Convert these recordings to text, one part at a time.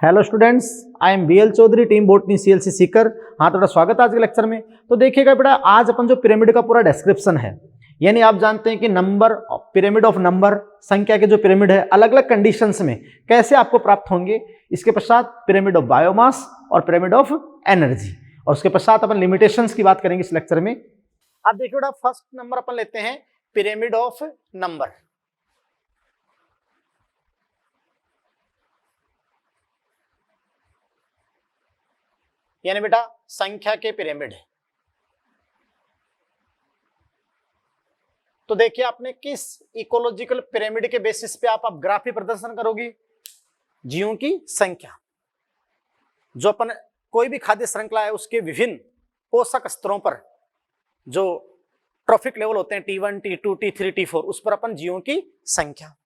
Hello students, I am BL Chaudhary, team botany CLC Sikar. हाँ, थोड़ा स्वागत है आज के लेक्चर में। तो देखिएगा बेटा, आज अपन जो पिरामिड का पूरा डिस्क्रिप्शन है, यानी आप जानते हैं कि नंबर, पिरामिड ऑफ नंबर, संख्या के जो पिरामिड है अलग अलग कंडीशंस में कैसे आपको प्राप्त होंगे। इसके पश्चात पिरामिड ऑफ बायोमास और पिरामिड ऑफ एनर्जी, और उसके पश्चात अपन लिमिटेशंस की बात करेंगे इस लेक्चर में। आप देखिए बेटा, फर्स्ट नंबर अपन लेते हैं पिरामिड ऑफ नंबर। यानी बेटा संख्या के पिरामिड है। तो देखिए, आपने किस इकोलॉजिकल पिरामिड के बेसिस पे आप ग्राफी प्रदर्शन करोगे? जीवों की संख्या। जो अपन कोई भी खाद्य श्रृंखला है उसके विभिन्न पोषक स्तरों पर जो ट्रॉफिक लेवल होते हैं T1, T2, T3, T4, उस पर अपन जीवों की संख्या।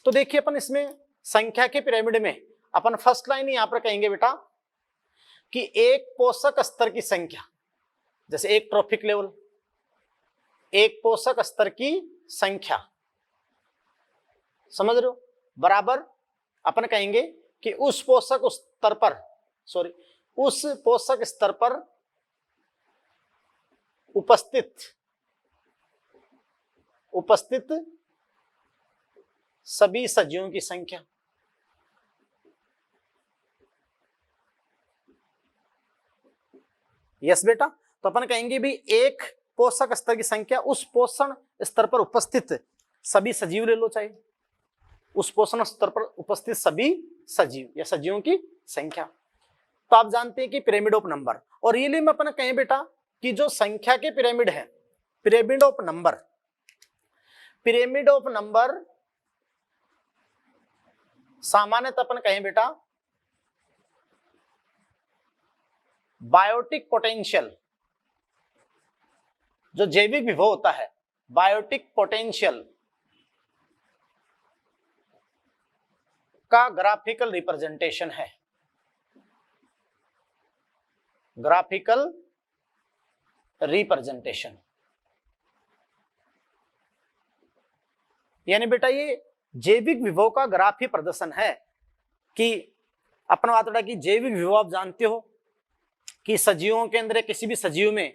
तो देखिए, अपन इसमें संख्या के पिरामिड में अपन फर्स्ट लाइन यहां पर कहेंगे बेटा कि एक पोषक स्तर की संख्या, जैसे एक ट्रॉफिक लेवल, एक पोषक स्तर की संख्या, समझ रहे हो, बराबर अपन कहेंगे कि उस पोषक स्तर पर उपस्थित सभी सजीवों की संख्या। यस बेटा, तो अपन कहेंगे भी एक पोषक स्तर की संख्या, उस पोषण स्तर पर उपस्थित सभी सजीव ले लो, चाहिए उस पोषण स्तर पर उपस्थित सभी सजीव या सजीवों की संख्या। तो आप जानते हैं कि पिरामिड ऑफ नंबर, और रियली में अपन कहें बेटा कि जो संख्या के पिरामिड है, पिरामिड ऑफ नंबर सामान्यतः अपन कहें बेटा बायोटिक पोटेंशियल, जो जैविक विभव होता है, बायोटिक पोटेंशियल का ग्राफिकल रिप्रेजेंटेशन है। ग्राफिकल रिप्रेजेंटेशन यानी बेटा ये जैविक विभव का ग्राफी प्रदर्शन है। कि अपन बात उठा कि जैविक विभव आप जानते हो कि सजीवों के अंदर, किसी भी सजीव में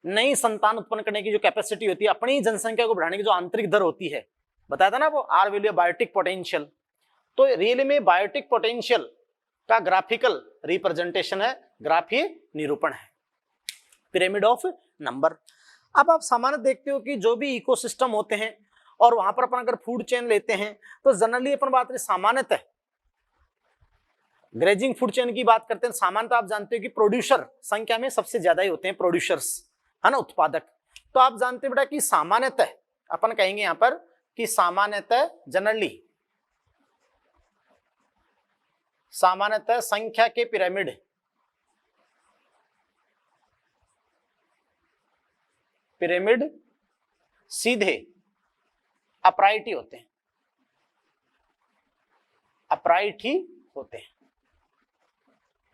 नई संतान उत्पन्न करने की जो कैपेसिटी होती है, अपनी जनसंख्या को बढ़ाने की जो आंतरिक दर होती है, बताया था ना वो आर वैल्यू बायोटिक पोटेंशियल। तो रियल में बायोटिक पोटेंशियल का ग्राफिकल रिप्रेजेंटेशन है, ग्राफीय निरूपण है पिरामिड ऑफ नंबर। अब आप सामान्य देखते हो कि जो भी इकोसिस्टम होते हैं और वहां पर अपन अगर फूड चेन लेते हैं तो जनरली अपन बात करें सामान्यतः ग्रेजिंग फूड चेन की बात करते हैं, सामान्यतः आप जानते हो कि प्रोड्यूसर संख्या में सबसे ज्यादा ही होते हैं, प्रोड्यूसर्स है ना, उत्पादक। तो आप जानते हैं बेटा कि सामान्यतः अपन कहेंगे यहां पर कि सामान्यतः संख्या के पिरामिड सीधे अपराइट ही होते हैं, अपराइट ही होते हैं।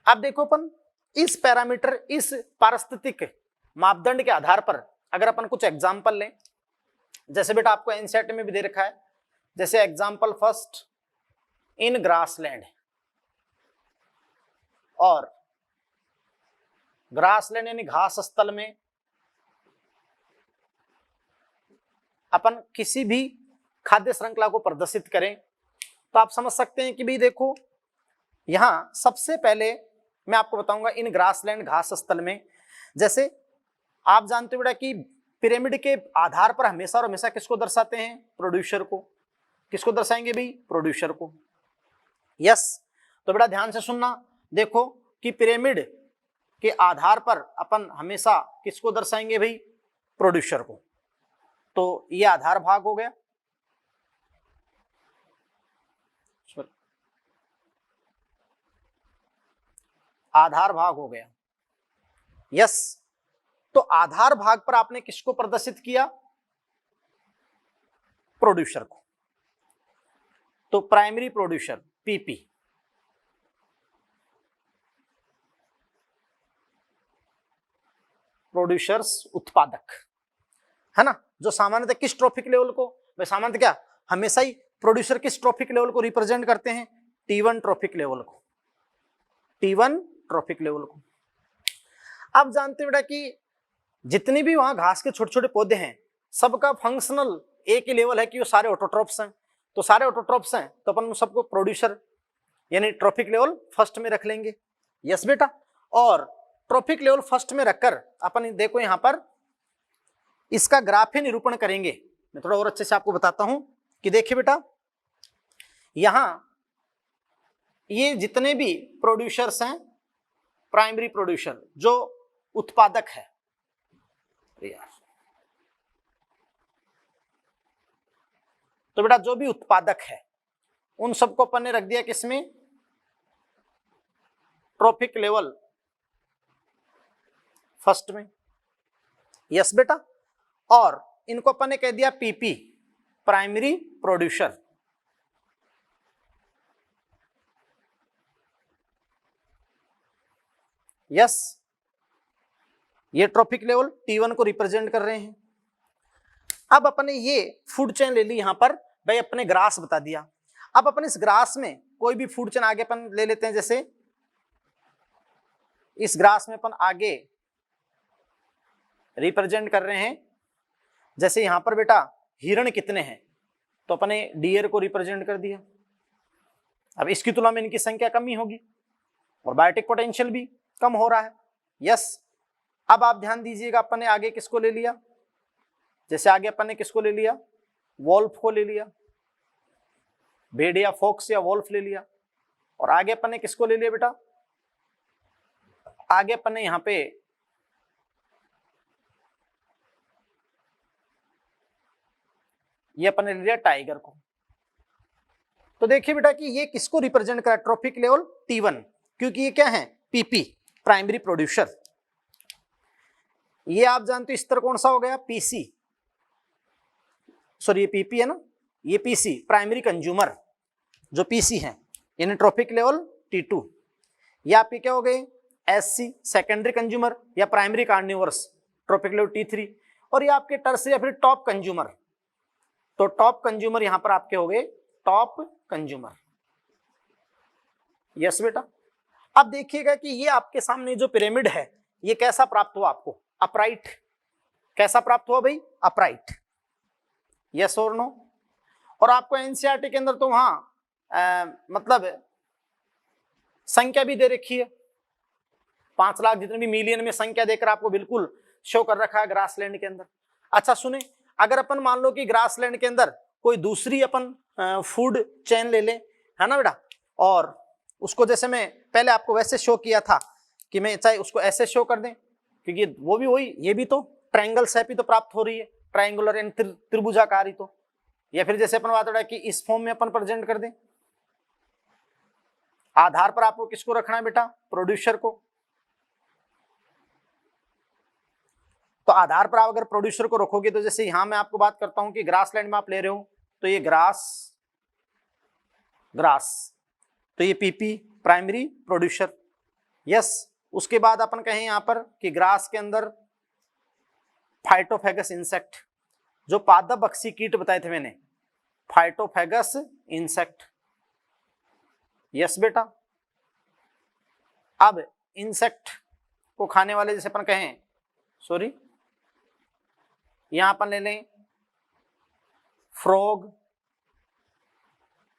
अब देखो, अपन इस पैरामीटर, इस पारिस्थितिक मापदंड के आधार पर अगर अपन कुछ एग्जाम्पल लें, जैसे बेटा आपको एनसीईआरटी में भी दे रखा है, जैसे एग्जाम्पल फर्स्ट इन ग्रासलैंड, और ग्रासलैंड यानी घास स्थल में अपन किसी भी खाद्य श्रृंखला को प्रदर्शित करें, तो आप समझ सकते हैं कि भाई देखो, यहां सबसे पहले मैं आपको बताऊंगा इन ग्रासलैंड घास स्थल में, जैसे आप जानते हो बेटा कि पिरामिड के आधार पर हमेशा और हमेशा किसको दर्शाते हैं? प्रोड्यूसर को। किसको दर्शाएंगे भाई? प्रोड्यूसर को। यस, तो बेटा ध्यान से सुनना, देखो कि पिरामिड के आधार पर अपन हमेशा किसको दर्शाएंगे भाई? प्रोड्यूसर को। तो ये आधार भाग हो गया, आधार भाग हो गया। यस, तो आधार भाग पर आपने किसको प्रदर्शित किया? प्रोड्यूसर को। तो प्राइमरी प्रोड्यूसर पीपी, प्रोड्यूसर्स उत्पादक, है ना, जो सामान्यतः किस ट्रॉफिक लेवल को, वे सामान्यतः क्या हमेशा ही प्रोड्यूसर किस ट्रॉफिक लेवल को रिप्रेजेंट करते हैं? T1 ट्रॉफिक लेवल को। T1 ट्रॉफिक लेवल को। आप जानते हैं बेटा कि जितनी भी वहां घास के छोटे छोटे पौधे हैं सबका फंक्शनल एक ही लेवल है कि वो सारे ऑटोट्रॉप्स हैं। तो सारे ऑटोट्रॉप्स हैं तो अपन सबको प्रोड्यूसर यानी ट्रॉफिक लेवल फर्स्ट में रख लेंगे। यस बेटा, और ट्रॉफिक लेवल फर्स्ट में रखकर अपन देखो यहां पर इसका ग्राफीय निरूपण करेंगे। मैं थोड़ा और अच्छे से आपको बताता हूं कि देखिए बेटा, यहां ये जितने भी प्रोड्यूसर्स हैं, प्राइमरी प्रोड्यूसर जो उत्पादक है, यार तो बेटा जो भी उत्पादक है उन सबको अपन ने रख दिया किसमें, ट्रॉफिक लेवल फर्स्ट में। यस बेटा, और इनको अपन ने कह दिया पीपी, प्राइमरी प्रोड्यूसर। यस, ये ट्रॉफिक लेवल T1 को रिप्रेजेंट कर रहे हैं। अब अपने ये फूड चेन ले ली, यहां पर भाई अपने ग्रास बता दिया। अब अपन इस ग्रास में कोई भी फूड चेन आगे अपन ले लेते हैं, जैसे इस ग्रास में अपन आगे रिप्रेजेंट कर रहे हैं, जैसे यहां पर बेटा हिरण कितने हैं तो अपने डियर को रिप्रेजेंट कर दिया। अब इसकी तुलना में इनकी संख्या कम ही होगी और बायोटिक पोटेंशियल भी कम हो रहा है। यस, अब आप ध्यान दीजिएगा, अपन ने आगे किसको ले लिया, जैसे आगे अपन ने किसको ले लिया, वोल्फ को ले लिया, भेड़िया फोक्स या वोल्फ ले लिया। और आगे अपन ने किसको ले लिया बेटा, आगे अपन ने यहां पे ये अपन ने ले लिया टाइगर को। तो देखिए बेटा कि ये किसको रिप्रेजेंट करा, ट्रॉफिक लेवल T1, क्योंकि ये क्या है, पीपी, प्राइमरी प्रोड्यूसर। ये आप जानते हो स्तर कौन सा हो गया, पीसी, सॉरी ये पीपी है ना, ये पीसी, प्राइमरी कंज्यूमर जो पीसी है, यानी ट्रॉफिक लेवल T2। ये आपके क्या हो गए, एससी, सेकेंडरी कंज्यूमर या primary carnivores, trophic level T3। और ये आपके टर्सरी या फिर टॉप कंज्यूमर, तो टॉप कंज्यूमर यहां पर आपके हो गए टॉप कंज्यूमर। यस बेटा, अब देखिएगा कि ये आपके सामने जो पिरामिड है ये कैसा प्राप्त हुआ आपको, अपराइट। कैसा प्राप्त हुआ भाई, अपराइट। यस और नो। और आपको एनसीईआरटी के अंदर तो वहां मतलब संख्या भी दे रखी है, 5 लाख जितने भी मिलियन में संख्या देकर आपको बिल्कुल शो कर रखा है ग्रासलैंड के अंदर। अच्छा सुने, अगर अपन मान लो कि ग्रासलैंड के अंदर कोई दूसरी अपन फूड चेन ले ले, है ना बेटा, और उसको जैसे मैं पहले आपको वैसे शो किया था कि मैं चाहे उसको ऐसे शो कर दें, क्योंकि वो भी वही, ये भी तो ट्रायंगल शेप ही तो प्राप्त हो रही है, ट्रायंगुलर एंड त्रिभुजाकार ही तो, या फिर जैसे अपन बात हो रहा है कि इस फॉर्म में अपन प्रेजेंट कर दें। आधार पर आपको किसको रखना है बेटा, प्रोड्यूसर को। तो आधार पर आप अगर प्रोड्यूसर को रखोगे तो जैसे यहां मैं आपको बात करता हूं कि ग्रासलैंड में आप ले रहे हो तो ये ग्रास, तो ये पीपी, प्राइमरी प्रोड्यूसर। यस, उसके बाद अपन कहें यहां पर कि ग्रास के अंदर फाइटोफेगस इंसेक्ट, जो पादपक्षी कीट बताए थे मैंने, फाइटोफेगस इंसेक्ट। यस बेटा, अब इंसेक्ट को खाने वाले जैसे अपन कहें, सॉरी यहां अपन ले लें फ्रॉग,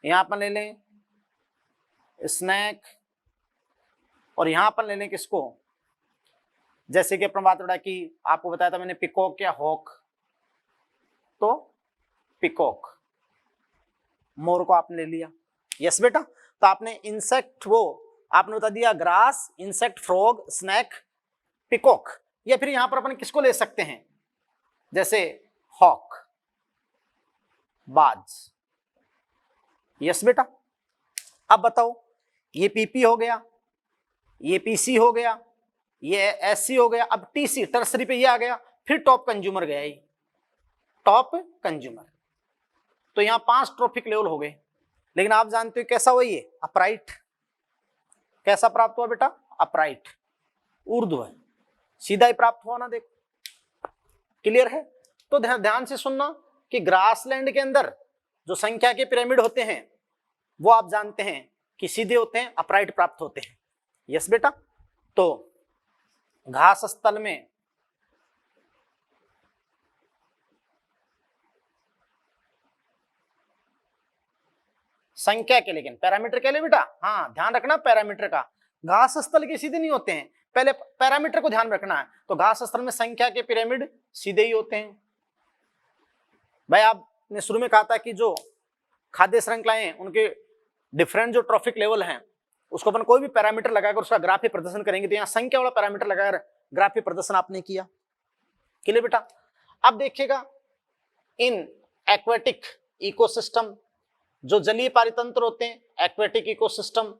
यहां अपन ले लें स्नैक, और यहां अपन ले लें किसको, जैसे कि अपन बात रहा कि आपको बताया था मैंने पिकॉक या हॉक, तो पिकॉक, मोर को आपने ले लिया। यस बेटा, तो आपने इंसेक्ट वो आपने बता दिया, grass, insect, frog, snake, peacock, या फिर यहां पर अपन किसको ले सकते हैं, जैसे हॉक, बाज। यस बेटा, अब बताओ ये पीपी हो गया, ये पीसी हो गया, ये एससी हो गया, अब टीसी टर्सरी पे ये आ गया, फिर टॉप कंज्यूमर गया, ये टॉप कंज्यूमर। तो यहां 5 ट्रॉफिक लेवल हो गए। लेकिन आप जानते हो कैसा हुआ, ये अपराइट। कैसा प्राप्त हुआ बेटा, अपराइट, ऊर्ध्व, सीधा ही प्राप्त हुआ ना, देखो क्लियर है। तो ध्यान से सुनना कि ग्रासलैंड के अंदर जो संख्या के पिरामिड होते हैं वो आप जानते हैं कि सीधे होते हैं, अपराइट प्राप्त होते हैं। यस बेटा। तो घास स्थल में संख्या के, लेकिन पैरामीटर के लिए बेटा, हाँ ध्यान रखना पैरामीटर का, घास स्थल के सीधे नहीं होते हैं, पहले पैरामीटर को ध्यान रखना है। तो घास स्थल में संख्या के पिरामिड सीधे ही होते हैं। भाई आपने शुरू में कहा था कि जो खाद्य श्रृंखलाएं उनके डिफरेंट जो ट्रॉफिक लेवल हैं उसको अपन कोई भी पैरामीटर लगाकर उसका ग्राफिक प्रदर्शन करेंगे, तो यहाँ संख्या वाला पैरामीटर लगाकर ग्राफिक प्रदर्शन आपने किया। क्लियर बेटा। अब देखिएगा इन एक्वेटिक इकोसिस्टम, जो जलीय पारितंत्र होते हैं, एक्वेटिक इकोसिस्टम,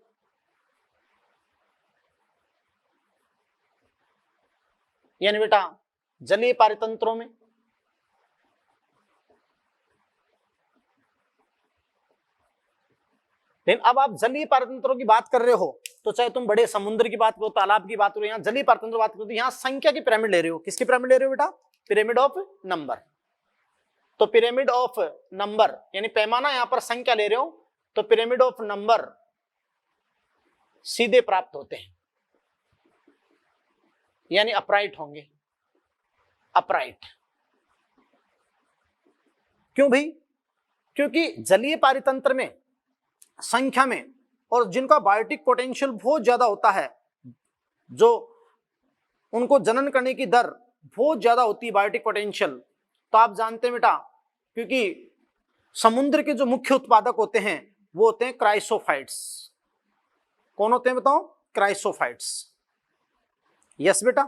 यानी बेटा जलीय पारितंत्रों में लेकिन अब आप जलीय पारितंत्रों की बात कर रहे हो तो चाहे तुम बड़े समुद्र की बात करो, तालाब की बात करो, यहाँ जलीय पारितंत्र बात करो, तो यहाँ संख्या की पिरामिड ले रहे हो। किसकी पिरामिड ले रहे हो बेटा? Pyramid of number. तो पिरामिड ऑफ नंबर यानी पैमाना यहां पर संख्या ले रहे हो, तो पिरामिड ऑफ नंबर सीधे प्राप्त होते हैं, यानी अपराइट होंगे। अपराइट क्यों भाई? क्योंकि जलीय पारितंत्र में संख्या में और जिनका बायोटिक पोटेंशियल बहुत ज्यादा होता है, जो उनको जनन करने की दर बहुत ज्यादा होती है बायोटिक पोटेंशियल, तो आप जानते हैं बेटा, क्योंकि समुद्र के जो मुख्य उत्पादक होते हैं वो होते हैं क्राइसोफाइट्स। कौन होते हैं बताओ? क्राइसोफाइट्स। यस बेटा।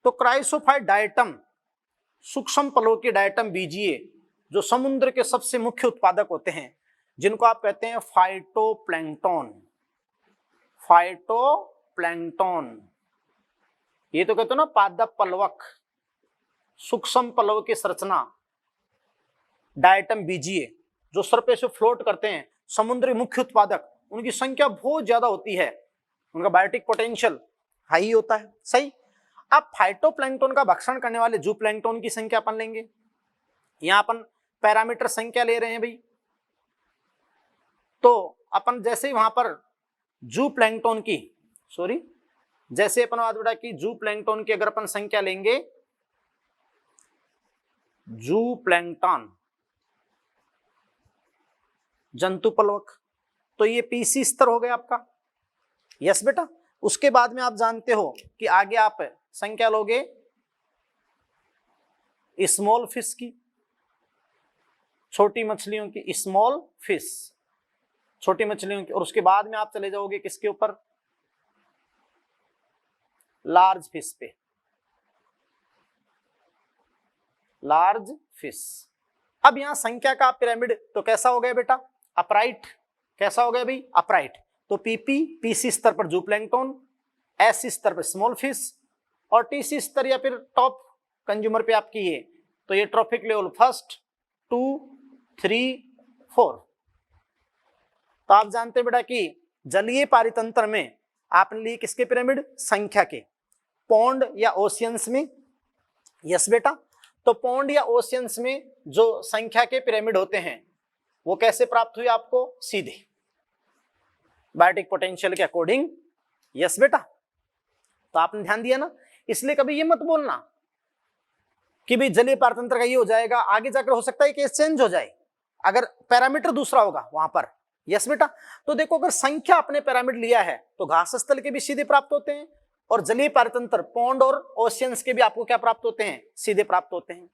तो क्राइसोफाइट डायटम, सूक्ष्म पलों के डायटम बीजीय जो समुद्र के सबसे मुख्य उत्पादक होते हैं, जिनको आप कहते हैं फाइटोप्लैंक्टन। फाइटोप्लैंक्टन, ये तो कहते हो ना पादप पलवक, सूक्ष्म पलव की संरचना, डायटम बीजीय जो सर पे से फ्लोट करते हैं, समुद्री मुख्य उत्पादक, उनकी संख्या बहुत ज्यादा होती है, उनका बायोटिक पोटेंशियल हाई होता है। सही। अब फाइटोप्लैंक्टन का भक्षण करने वाले जूप्लैंक्टन की संख्या अपन लेंगे। यहां अपन पैरामीटर संख्या ले रहे हैं भाई, तो अपन जैसे ही वहां पर जूप्लैंक्टन की, सॉरी, जैसे अपन बात बेटा कि जूप्लैंक्टन की अगर अपन संख्या लेंगे, जूप्लैंक्टन जंतु पलवक, तो ये पीसी स्तर हो गया आपका। यस बेटा। उसके बाद में आप जानते हो कि आगे आप संख्या लोगे स्मॉल फिश की, छोटी मछलियों की, स्मॉल फिश छोटी मछलियों की, और उसके बाद में आप चले जाओगे किसके ऊपर? लार्ज फिश पे, लार्ज फिश। अब यहां संख्या का पिरामिड तो कैसा हो गया बेटा? अपराइट। कैसा हो गया भाई? अपराइट। तो पीपी, पीसी स्तर पर जूप्लैंक्टन, एससी स्तर पर स्मॉल फिश, और टीसी स्तर या फिर टॉप कंज्यूमर पे आपकी ये, तो ये ट्रॉफिक लेवल 1, 2, 3, 4। तो आप जानते हैं बेटा कि जलीय पारितंत्र में आपने लिए किसके पिरामिड? संख्या के। पॉन्ड या ओशियंस में, यस बेटा, तो पॉन्ड या ओशियंस में जो संख्या के पिरामिड होते हैं वो कैसे प्राप्त हुए आपको? सीधे बायोटिक पोटेंशियल के अकॉर्डिंग। यस बेटा। तो आपने ध्यान दिया ना, इसलिए कभी ये मत बोलना कि भाई जलीय पारितंत्र का ये हो जाएगा, आगे जाकर हो सकता है केस चेंज हो जाए अगर पैरामीटर दूसरा होगा वहां पर। यस बेटा। तो देखो अगर संख्या अपने पैरामीटर लिया है तो घास स्थल के भी सीधे प्राप्त होते हैं, और जलीय पारितंत्र पॉन्ड और ओशियंस के भी आपको क्या प्राप्त होते हैं? सीधे प्राप्त होते हैं।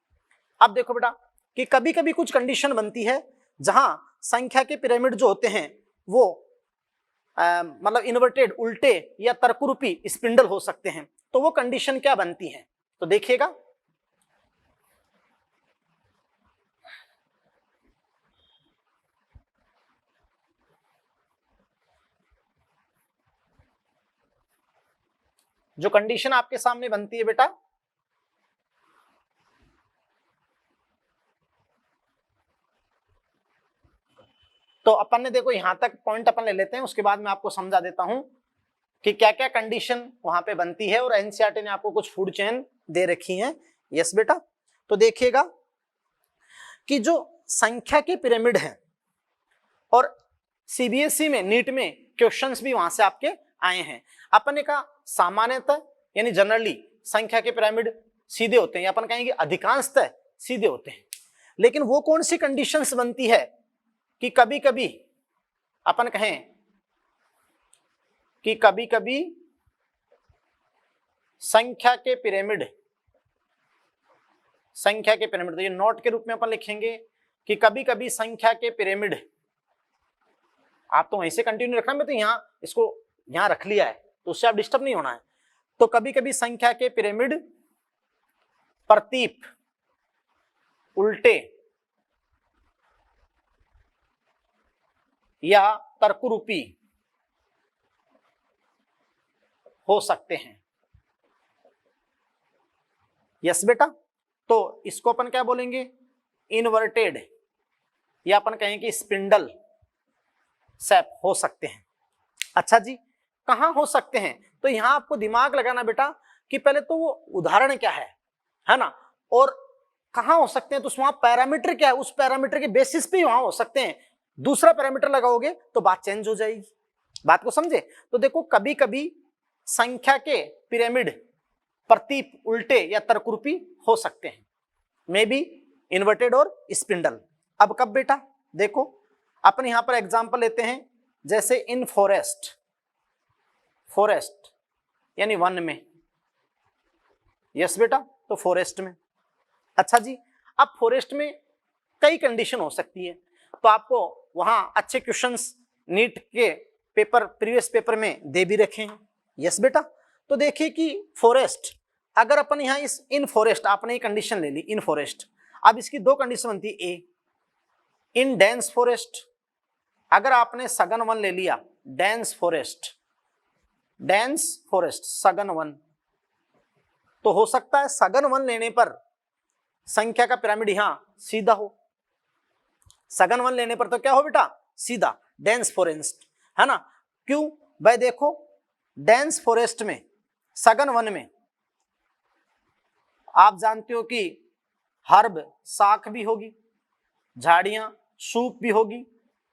अब देखो बेटा कि कभी कभी कुछ कंडीशन बनती है जहां संख्या के पिरामिड जो होते हैं वो मतलब इन्वर्टेड, उल्टे या तर्करूपी स्पिंडल हो सकते हैं। तो वो कंडीशन क्या बनती है? तो देखिएगा, जो कंडीशन आपके सामने बनती है बेटा, तो अपन ने देखो यहां तक पॉइंट अपन ले लेते हैं, उसके बाद मैं आपको समझा देता हूं कि क्या क्या कंडीशन वहां पे बनती है, और एनसीईआरटी ने आपको कुछ फूड चेन दे रखी हैं। यस बेटा। तो देखिएगा कि जो संख्या के पिरामिड है, और सीबीएसई में, नीट में क्वेश्चंस भी वहां से आपके आए हैं। अपन ने कहा सामान्यतः यानी जनरली संख्या के पिरामिड सीधे होते हैं, या अपन कहेंगे अधिकांशतः सीधे होते हैं। लेकिन वो कौन सी कंडीशंस बनती है कि कभी कभी अपन कहें कि कभी कभी संख्या के पिरामिड, तो ये नोट के रूप में अपन लिखेंगे कि कभी कभी संख्या के पिरामिड, आप तो वहीं से कंटिन्यू रखना, मैं तो यहां इसको यहां रख लिया है तो उससे आप डिस्टर्ब नहीं होना है। तो कभी कभी संख्या के पिरामिड प्रतीप उल्टे या तर्करूपी हो सकते हैं। यस बेटा, तो इसको अपन क्या बोलेंगे, इन्वर्टेड, या अपन कहें कि स्पिंडल शेप हो सकते हैं। अच्छा जी, कहां हो सकते हैं, तो यहां आपको दिमाग लगाना बेटा कि पहले तो वो उदाहरण क्या है ना, और कहां हो सकते हैं, तो वहां पैरामीटर क्या है, उस पैरामीटर के बेसिस पे वहां हो सकते हैं। दूसरा पैरामीटर लगाओगे तो बात चेंज हो जाएगी। बात को समझे? तो देखो कभी कभी संख्या के पिरामिड प्रतीप उल्टे या तर्करूपी हो सकते हैं, मे बी इन्वर्टेड और स्पिंडल। अब कब बेटा, देखो अपन यहां पर एग्जांपल लेते हैं, जैसे इन फॉरेस्ट यानी वन में। यस बेटा, तो फॉरेस्ट में। अच्छा जी, अब फॉरेस्ट में कई कंडीशन हो सकती है, तो आपको वहां अच्छे क्वेश्चंस नीट के पेपर प्रीवियस पेपर में दे भी रखे हैं। यस बेटा, तो देखिए कि फॉरेस्ट, अगर अपन यहां इस इन फॉरेस्ट, आपने ये कंडीशन ले ली इन फॉरेस्ट, अब इसकी दो कंडीशन बनती है। ए, इन डेंस फॉरेस्ट, अगर आपने सघन वन ले लिया, डेंस फॉरेस्ट सघन वन, तो हो सकता है सघन वन लेने पर संख्या का पिरामिड यहां सीधा हो। सघन वन लेने पर तो क्या हो बेटा, सीधा, डेंस फॉरेस्ट, है ना। क्यों भाई, देखो डेंस फॉरेस्ट में, सघन वन में आप जानते हो कि हर्ब शाख भी होगी, झाड़ियां सूप भी होगी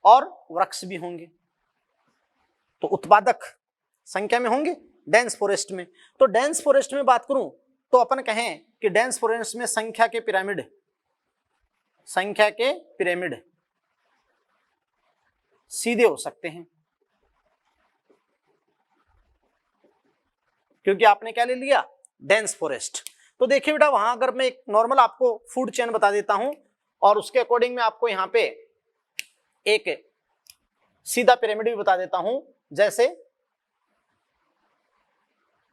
और वृक्ष भी होंगे, तो उत्पादक संख्या में होंगे डेंस फॉरेस्ट में। तो डेंस फॉरेस्ट में बात करूं तो अपन कहें कि डेंस फॉरेस्ट में संख्या के पिरामिड सीधे हो सकते हैं, क्योंकि आपने क्या ले लिया, डेंस फॉरेस्ट। तो देखिए बेटा, वहां अगर मैं एक नॉर्मल आपको फूड चेन बता देता हूं और उसके अकॉर्डिंग मैं आपको यहां पे एक सीधा पिरामिड भी बता देता हूं। जैसे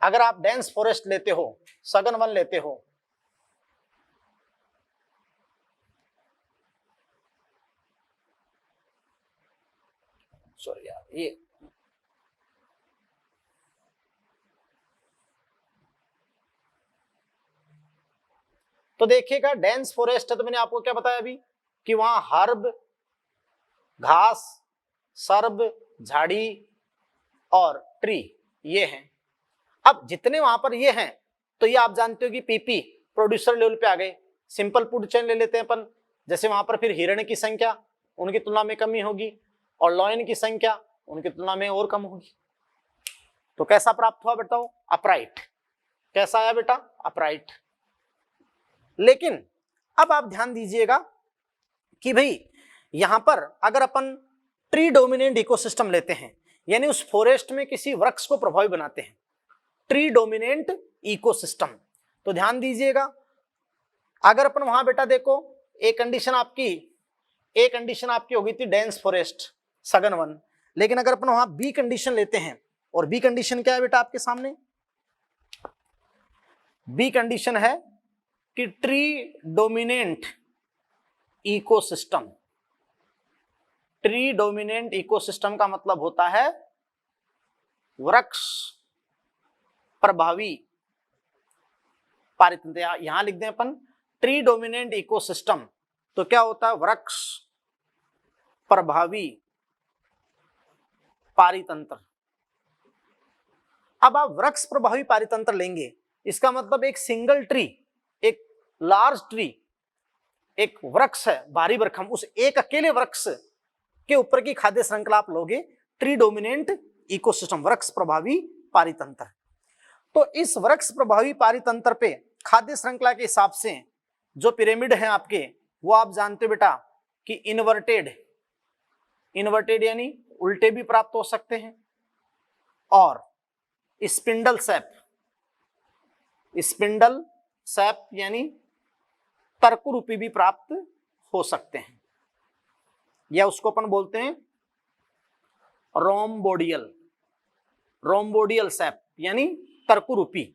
अगर आप डेंस फॉरेस्ट लेते हो, सघन वन लेते हो, सॉरी यार, ये तो देखिएगा डेंस फॉरेस्ट है, तो मैंने आपको क्या बताया अभी कि वहां हर्ब, घास, सर्ब, झाड़ी और ट्री ये हैं। अब जितने वहां पर ये हैं, तो ये आप जानते हो कि पीपी प्रोड्यूसर लेवल पे आ गए। सिंपल फूड चेन ले लेते हैं अपन, जैसे वहां पर फिर हिरण की संख्या उनकी तुलना में कमी होगी और लॉयन की संख्या उनकी तुलना में और कम होगी। तो कैसा प्राप्त हुआ बताओ, अपराइट। कैसा आया बेटा, अपराइट। लेकिन अब आप ध्यान दीजिएगा कि भाई यहां पर अगर अपन ट्री डोमिनेंट इकोसिस्टम लेते हैं, यानी उस फॉरेस्ट में किसी वृक्ष को प्रभावी बनाते हैं, ट्री डोमिनेंट इकोसिस्टम, तो ध्यान दीजिएगा अगर अपन वहां बेटा देखो एक कंडीशन आपकी हो गई थी डेंस फॉरेस्ट सघन वन, लेकिन अगर अपन वहां बी कंडीशन लेते हैं, और बी कंडीशन क्या है बेटा आपके सामने, बी कंडीशन है कि tree dominant ecosystem. Tree dominant ecosystem का मतलब होता है वृक्ष प्रभावी पारितंत्र। यहां लिख दें अपन ट्री डोमिनेंट इकोसिस्टम, तो क्या होता है, वृक्ष प्रभावी पारितंत्र। अब आप वृक्ष प्रभावी पारितंत्र लेंगे, इसका मतलब एक सिंगल ट्री, एक लार्ज ट्री, एक वृक्ष है भारी भरकम, उस एक अकेले वृक्ष के ऊपर की खाद्य श्रृंखला आप लोगे ट्री डोमिनेंट इकोसिस्टम, वृक्ष प्रभावी पारितंत्र। तो इस वृक्ष प्रभावी पारितंत्र पे खाद्य श्रृंखला के हिसाब से जो पिरामिड है आपके, वो आप जानते हो बेटा कि इन्वर्टेड यानी उल्टे भी प्राप्त हो सकते हैं, और स्पिंडल सैप यानी तर्करूपी भी प्राप्त हो सकते हैं, या उसको अपन बोलते हैं रोम्बोडियल सैप यानी तर्करूपी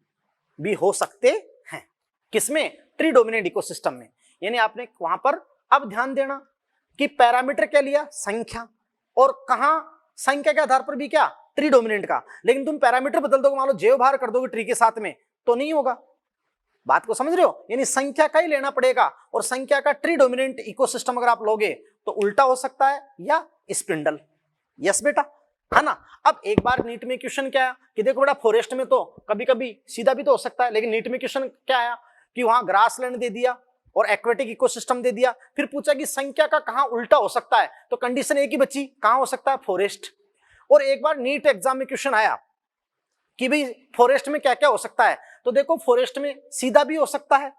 भी हो सकते हैं। किसमें? ट्री डोमिनेंट इकोसिस्टम में। यानी आपने वहां पर अब ध्यान देना कि पैरामीटर क्या लिया? संख्या, और कहां संख्या के आधार पर भी क्या? ट्री डोमिनेंट का। लेकिन तुम पैरामीटर बदल दोगे, मान लो जेव बाहर कर दोगे ट्री के साथ में, तो नहीं होगा। बात को समझ रहे हो? यानी संख्या का ही लेना पड़ेगा, और संख्या का ट्री डोमिनेंट इकोसिस्टम अगर आप लोगे तो उल्टा हो सकता है या स्पिंडल। यस बेटा, है ना। अब एक बार नीट में क्वेश्चन क्या आया कि देखो बेटा, फॉरेस्ट में तो कभी कभी सीधा भी तो हो सकता है, लेकिन नीट में क्वेश्चन क्या आया कि वहां ग्रासलैंड दे दिया और एक्वेटिक इकोसिस्टम दे दिया, फिर पूछा कि संख्या का कहां उल्टा हो सकता है, तो कंडीशन एक ही बची, कहां हो सकता है? फॉरेस्ट। और एक बार नीट एग्जाम में क्वेश्चन आया कि भाई फॉरेस्ट में क्या क्या हो सकता है, तो देखो फॉरेस्ट में सीधा भी हो सकता है,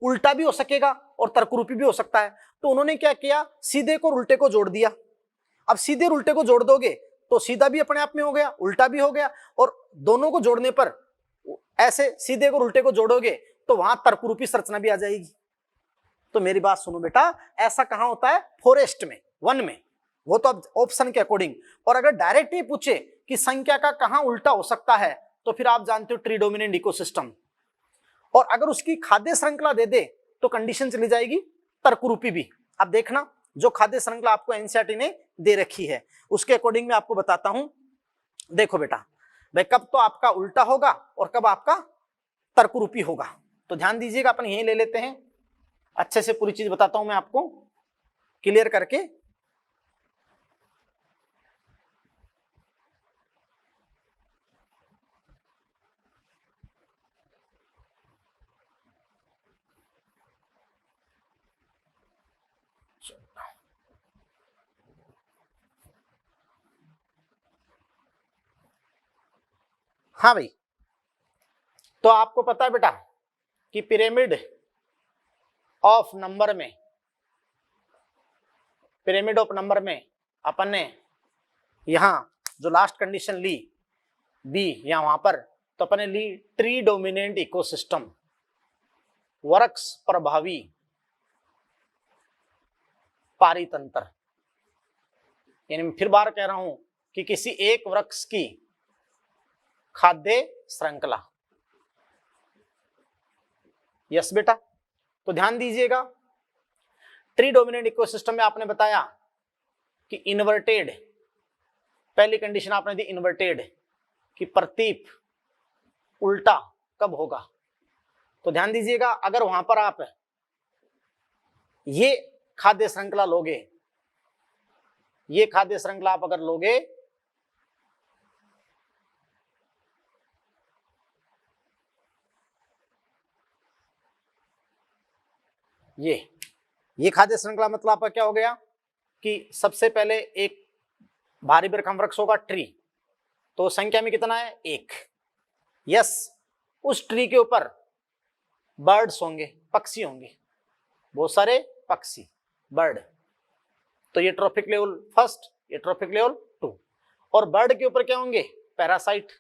उल्टा भी हो सकेगा, और तर्करूपी भी हो सकता है। तो उन्होंने क्या किया? सीधे को उल्टे को जोड़ दिया। अब सीधे और उल्टे को जोड़ दोगे तो सीधा भी अपने आप में हो गया, उल्टा भी हो गया, और दोनों को जोड़ने पर ऐसे सीधे को उल्टे को जोड़ोगे तो वहां तर्करूपी संरचना भी आ जाएगी। तो मेरी बात सुनो बेटा, ऐसा कहां होता है? फॉरेस्ट में, वन में। वो तो अब ऑप्शन के अकॉर्डिंग। और अगर डायरेक्ट ही पूछे कि संख्या का कहां उल्टा हो सकता है, तो फिर आप जानते हो ट्री डोमिनेंट इकोसिस्टम। और अगर उसकी खाद्य श्रृंखला दे दे तो कंडीशन चली जाएगी तर्करूपी भी। अब देखना, जो खाद्य श्रृंखला आपको एनसीईआरटी ने दे रखी है उसके अकॉर्डिंग मैं आपको बताता हूं। देखो बेटा, भाई कब तो आपका उल्टा होगा और कब आपका तर्करूपी होगा। तो ध्यान दीजिएगा, अपन यही ले लेते हैं, अच्छे से पूरी चीज बताता हूं मैं आपको क्लियर करके। हाँ भाई, तो आपको पता है बेटा कि पिरामिड ऑफ नंबर में अपन ने यहां जो लास्ट कंडीशन ली बी, या वहां पर तो अपन ने ली ट्री डोमिनेंट इकोसिस्टम, वृक्ष प्रभावी पारितंत्र। यानी मैं फिर बार कह रहा हूं कि किसी एक वृक्ष की खाद्य श्रृंखला। यस बेटा, तो ध्यान दीजिएगा, ट्री डोमिनेंट इकोसिस्टम में आपने बताया कि इन्वर्टेड, पहली कंडीशन आपने दी इन्वर्टेड, कि प्रतीप उल्टा कब होगा। तो ध्यान दीजिएगा, अगर वहां पर आप ये खाद्य श्रृंखला लोगे, ये खाद्य श्रृंखला आप अगर लोगे, ये खाद्य श्रृंखला मतलब आपका क्या हो गया कि सबसे पहले एक भारी भरकम वृक्ष होगा ट्री, तो संख्या में कितना है? एक। यस, उस ट्री के ऊपर बर्ड्स होंगे, पक्षी होंगे, बहुत सारे पक्षी, बर्ड। तो ये ट्रॉफिक लेवल फर्स्ट, ये ट्रॉफिक लेवल 2। और बर्ड के ऊपर क्या होंगे? पैरासाइट।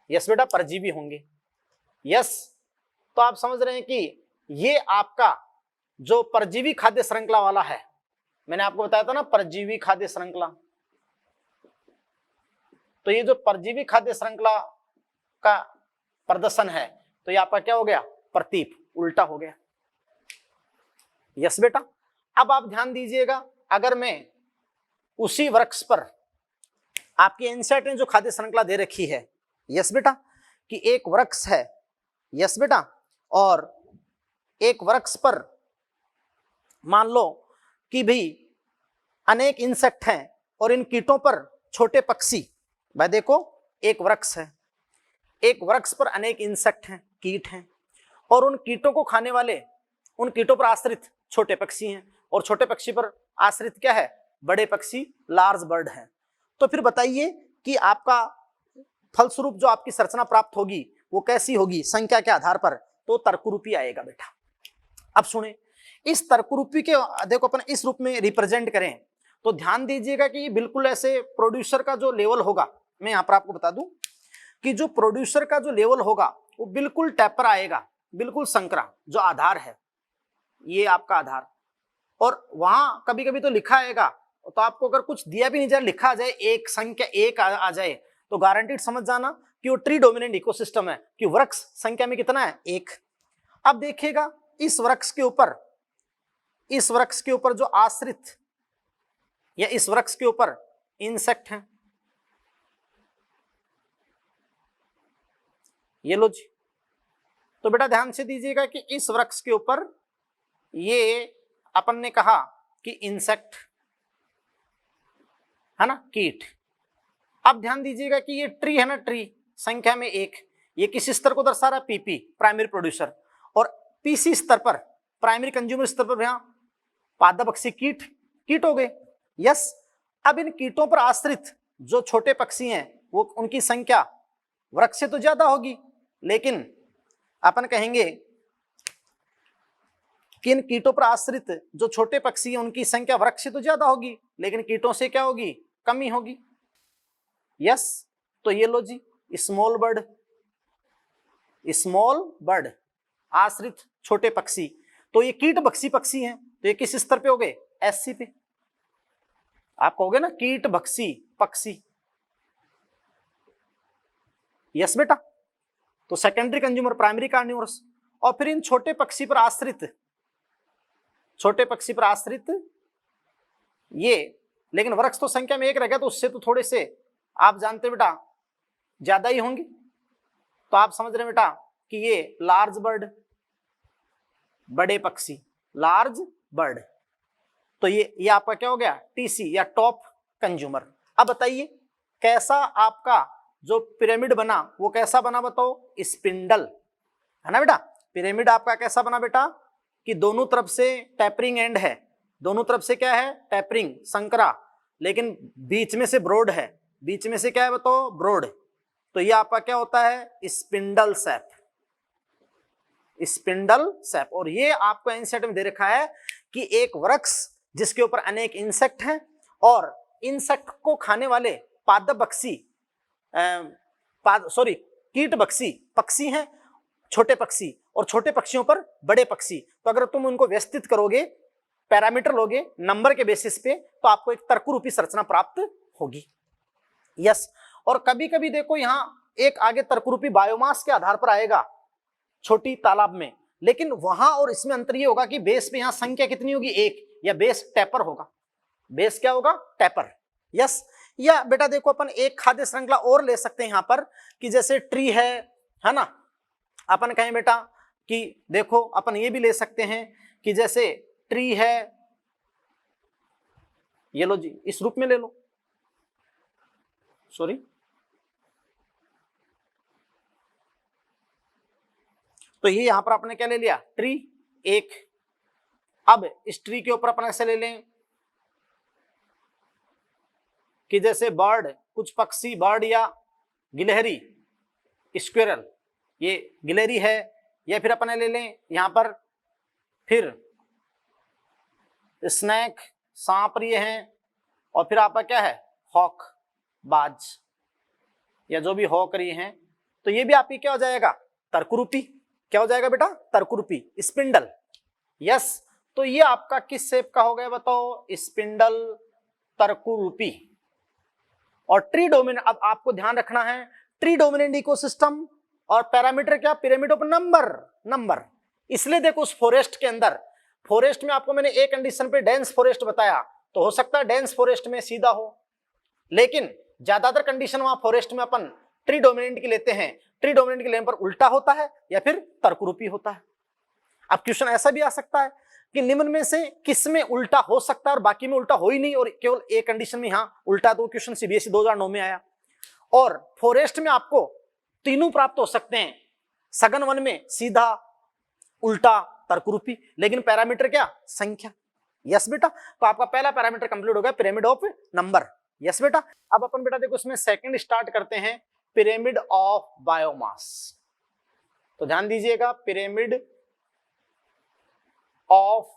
यस बेटा, परजीवी होंगे। यस, तो आप समझ रहे हैं कि ये आपका जो परजीवी खाद्य श्रृंखला वाला है, मैंने आपको बताया था ना परजीवी खाद्य श्रृंखला, तो ये जो परजीवी खाद्य श्रृंखला का प्रदर्शन है, तो ये आपका क्या हो गया? प्रतीप उल्टा हो गया। यस बेटा, अब आप ध्यान दीजिएगा, अगर मैं उसी वृक्ष पर आपकी एनसीईआरटी ने जो खाद्य श्रृंखला दे रखी है, यस बेटा, कि एक वृक्ष है, यस बेटा, और एक वृक्ष पर मान लो कि भाई अनेक इंसेक्ट हैं और इन कीटों पर छोटे पक्षी। भाई देखो, एक वृक्ष है, एक वृक्ष पर अनेक इंसेक्ट हैं, कीट हैं, और उन कीटों को खाने वाले, उन कीटों पर आश्रित छोटे पक्षी हैं, और छोटे पक्षी पर आश्रित क्या है? बड़े पक्षी, लार्ज बर्ड हैं। तो फिर बताइए कि आपका फलस्वरूप जो आपकी संरचना प्राप्त होगी वो कैसी होगी संख्या के आधार पर, तो तर्करूपी आएगा बेटा। अब सुने, इस तर्करूपी के देखो अपन इस रूप में रिप्रेजेंट करें तो ध्यान दीजिएगा कि बिल्कुल ऐसे प्रोड्यूसर का जो लेवल होगा, मैं यहां पर आपको बता दूं कि जो प्रोड्यूसर का जो लेवल होगा वो बिल्कुल टैपर आएगा, बिल्कुल संकरा, जो आधार है ये आपका आधार। और वहां कभी कभी तो लिखा आएगा, तो आपको अगर कुछ दिया भी नहीं जाए, लिखा आ जाए एक संख्या एक आ जाए, तो गारंटीड समझ जाना कि वो ट्री डोमिनेंट इकोसिस्टम है, कि वृक्ष संख्या में कितना है, एक। अब देखिएगा इस वृक्ष के ऊपर जो आश्रित या इस वृक्ष के ऊपर इंसेक्ट है, ये लो जी। तो बेटा ध्यान से दीजिएगा कि इस वृक्ष के ऊपर ये अपन ने कहा कि इंसेक्ट है ना, कीट। अब ध्यान दीजिएगा कि ये ट्री है ना, ट्री संख्या में एक, ये किस स्तर को दर्शा रहा है, पीपी प्राइमरी प्रोड्यूसर, और पीसी स्तर पर प्राइमरी कंज्यूमर स्तर पर यहां पादपक्षी कीट हो गए। यस, अब इन कीटों पर आश्रित जो छोटे पक्षी हैं वो उनकी संख्या वृक्ष से तो ज्यादा होगी, लेकिन अपन कहेंगे कि इन कीटों पर आश्रित जो छोटे पक्षी हैं उनकी संख्या वृक्ष से तो ज्यादा होगी, लेकिन कीटों से क्या होगी, कमी होगी। यस, तो ये लो जी, स्मॉल बर्ड आश्रित छोटे पक्षी, तो ये कीट भक्षी पक्षी हैं, तो ये किस स्तर पे हो गए, एससी पे। आप कहोगे ना कीट भक्षी पक्षी, यस बेटा, तो सेकेंडरी कंज्यूमर प्राइमरी कार्निवोरस। और फिर इन छोटे पक्षी पर आश्रित ये, लेकिन वृक्ष तो संख्या में एक रह गया, तो उससे तो थोड़े से आप जानते बेटा ज्यादा ही होंगे, तो आप समझ रहे बेटा कि ये लार्ज बर्ड, बड़े पक्षी, लार्ज बर्ड, तो ये आपका क्या हो गया, टीसी या टॉप कंज्यूमर। अब बताइए कैसा आपका जो पिरामिड बना वो कैसा बना, बताओ, स्पिंडल है ना बेटा। पिरामिड आपका कैसा बना बेटा कि दोनों तरफ से टैपरिंग एंड है, दोनों तरफ से क्या है, टैपरिंग संकरा, लेकिन बीच में से ब्रॉड है, बीच में से क्या है बताओ, ब्रॉड। तो ये आपका क्या होता है, स्पिंडल सेप। और ये आपको एनसीईआरटी में दे रखा है कि एक वृक्ष जिसके ऊपर अनेक इंसेक्ट हैं और इंसेक्ट को खाने वाले कीट भक्षी पक्षी हैं, छोटे पक्षी, और छोटे पक्षियों पर बड़े पक्षी। तो अगर तुम उनको व्यवस्थित करोगे, पैरामीटर लोगे नंबर के बेसिस पे, तो आपको एक तर्करूपी संरचना प्राप्त होगी। यस, और कभी कभी देखो यहां एक आगे तर्करूपी बायोमास के आधार पर आएगा छोटी तालाब में, लेकिन वहां और इसमें अंतर ये होगा कि बेस पे यहां संख्या कितनी होगी, एक, या बेस टैपर होगा, बेस क्या होगा, टैपर। यस, या बेटा देखो अपन एक खाद्य श्रृंखला और ले सकते हैं यहां पर कि जैसे ट्री है ना, अपन कहें बेटा कि देखो अपन ये भी ले सकते हैं कि जैसे ट्री है, ये लो जी, इस रूप में ले लो, सॉरी, तो ये यहां पर आपने क्या ले लिया, ट्री एक। अब इस ट्री के ऊपर अपन ऐसे ले लें कि जैसे बर्ड, कुछ पक्षी, बर्ड या गिलहरी, स्क्विरल, ये गिलहरी है, या फिर अपन ले लें यहां पर फिर स्नैक, सांप ये हैं, और फिर आपका क्या है, हॉक, बाज, या जो भी हॉक रही हैं, तो ये भी आपकी क्या हो जाएगा, तर्करूपी। क्या हो जाएगा बेटा, तर्करूपी, स्पिंडल। यस, तो ये आपका किस शेप का हो गया बताओ, स्पिंडल तर्करूपी। और ट्री डोमिनेंट, अब आपको ध्यान रखना है, ट्री डोमिनेंट इकोसिस्टम और पैरामीटर क्या, पिरामिड ऑफ नंबर। इसलिए देखो उस फॉरेस्ट के अंदर, फॉरेस्ट में आपको मैंने एक कंडीशन पे डेंस फॉरेस्ट बताया, तो हो सकता है डेंस फॉरेस्ट में सीधा हो, लेकिन ज्यादातर कंडीशन वहां फॉरेस्ट में अपन ट्री डोमिनेंट की लेते हैं, ट्री डोमिनेंट के लेने पर उल्टा होता है या फिर तर्करूपी होता है। अब क्वेश्चन ऐसा भी आ सकता है कि निम्न में से किस में उल्टा हो सकता है और बाकी में उल्टा हो ही नहीं, और केवल एक कंडीशन में यहां उल्टा, तो क्वेश्चन सीबीएसई 2009 में आया। और फॉरेस्ट में आपको तीनों प्राप्त हो सकते हैं, सघन वन में सीधा, उल्टा, तर्करूपी, लेकिन पैरामीटर क्या, संख्या। यस बेटा, तो आपका पहला पैरामीटर कंप्लीट हो गया, पिरामिड ऑफ नंबर। यस बेटा। अब अपन बेटा देखो इसमें सेकंड स्टार्ट करते हैं, पिरामिड ऑफ बायोमास। तो ध्यान दीजिएगा, पिरामिड ऑफ